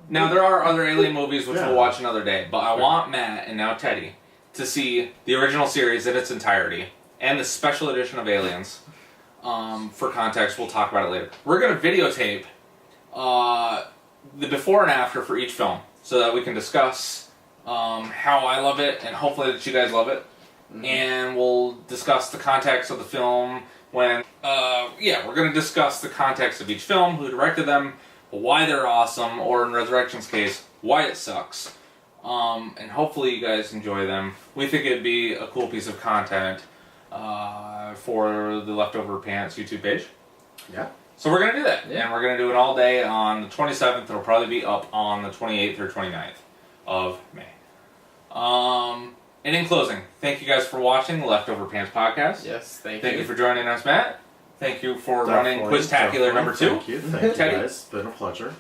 Now, there are other Alien movies which Yeah. we'll watch another day, but I want Matt, and now Teddy, to see the original series in its entirety, and the special edition of Aliens. For context, we'll talk about it later. We're going to videotape the before and after for each film, so that we can discuss how I love it, and hopefully that you guys love it. Mm-hmm. And we'll discuss the context of the film when... we're going to discuss the context of each film, who directed them, why they're awesome, or in Resurrection's case, why it sucks. And hopefully you guys enjoy them. We think it'd be a cool piece of content for the Leftover Pants YouTube page. Yeah. So we're going to do that. Yeah. And we're going to do it all day on the 27th. It'll probably be up on the 28th or 29th of May. And in closing, thank you guys for watching the Leftover Pants podcast. Yes, thank you. Thank you for joining us, Matt. Thank you for running Definitely, Quiztacular number 2. Thank you. Thank you, Teddy? guys. It's been a pleasure.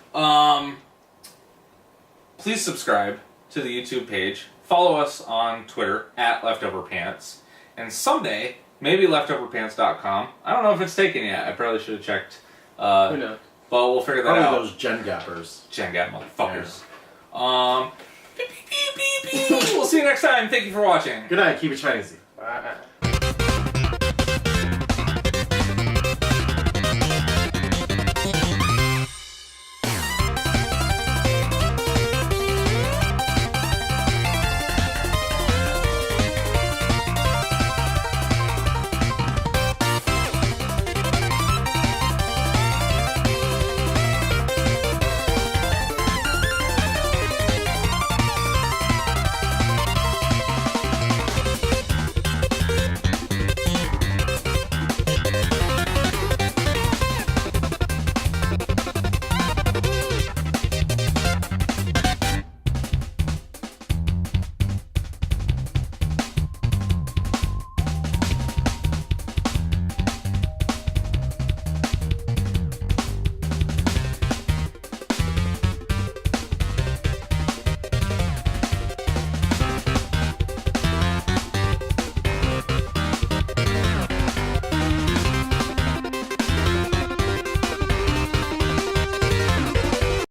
Please subscribe to the YouTube page. Follow us on Twitter at LeftoverPants. And someday, maybe leftoverpants.com. I don't know if it's taken yet. I probably should have checked. Who knows? But we'll figure that Probably out. those Gen Gappers. Gen Gap motherfuckers. Beep, beep, beep, beep, beep. We'll see you next time. Thank you for watching. Good night. Keep it Chinese. Bye.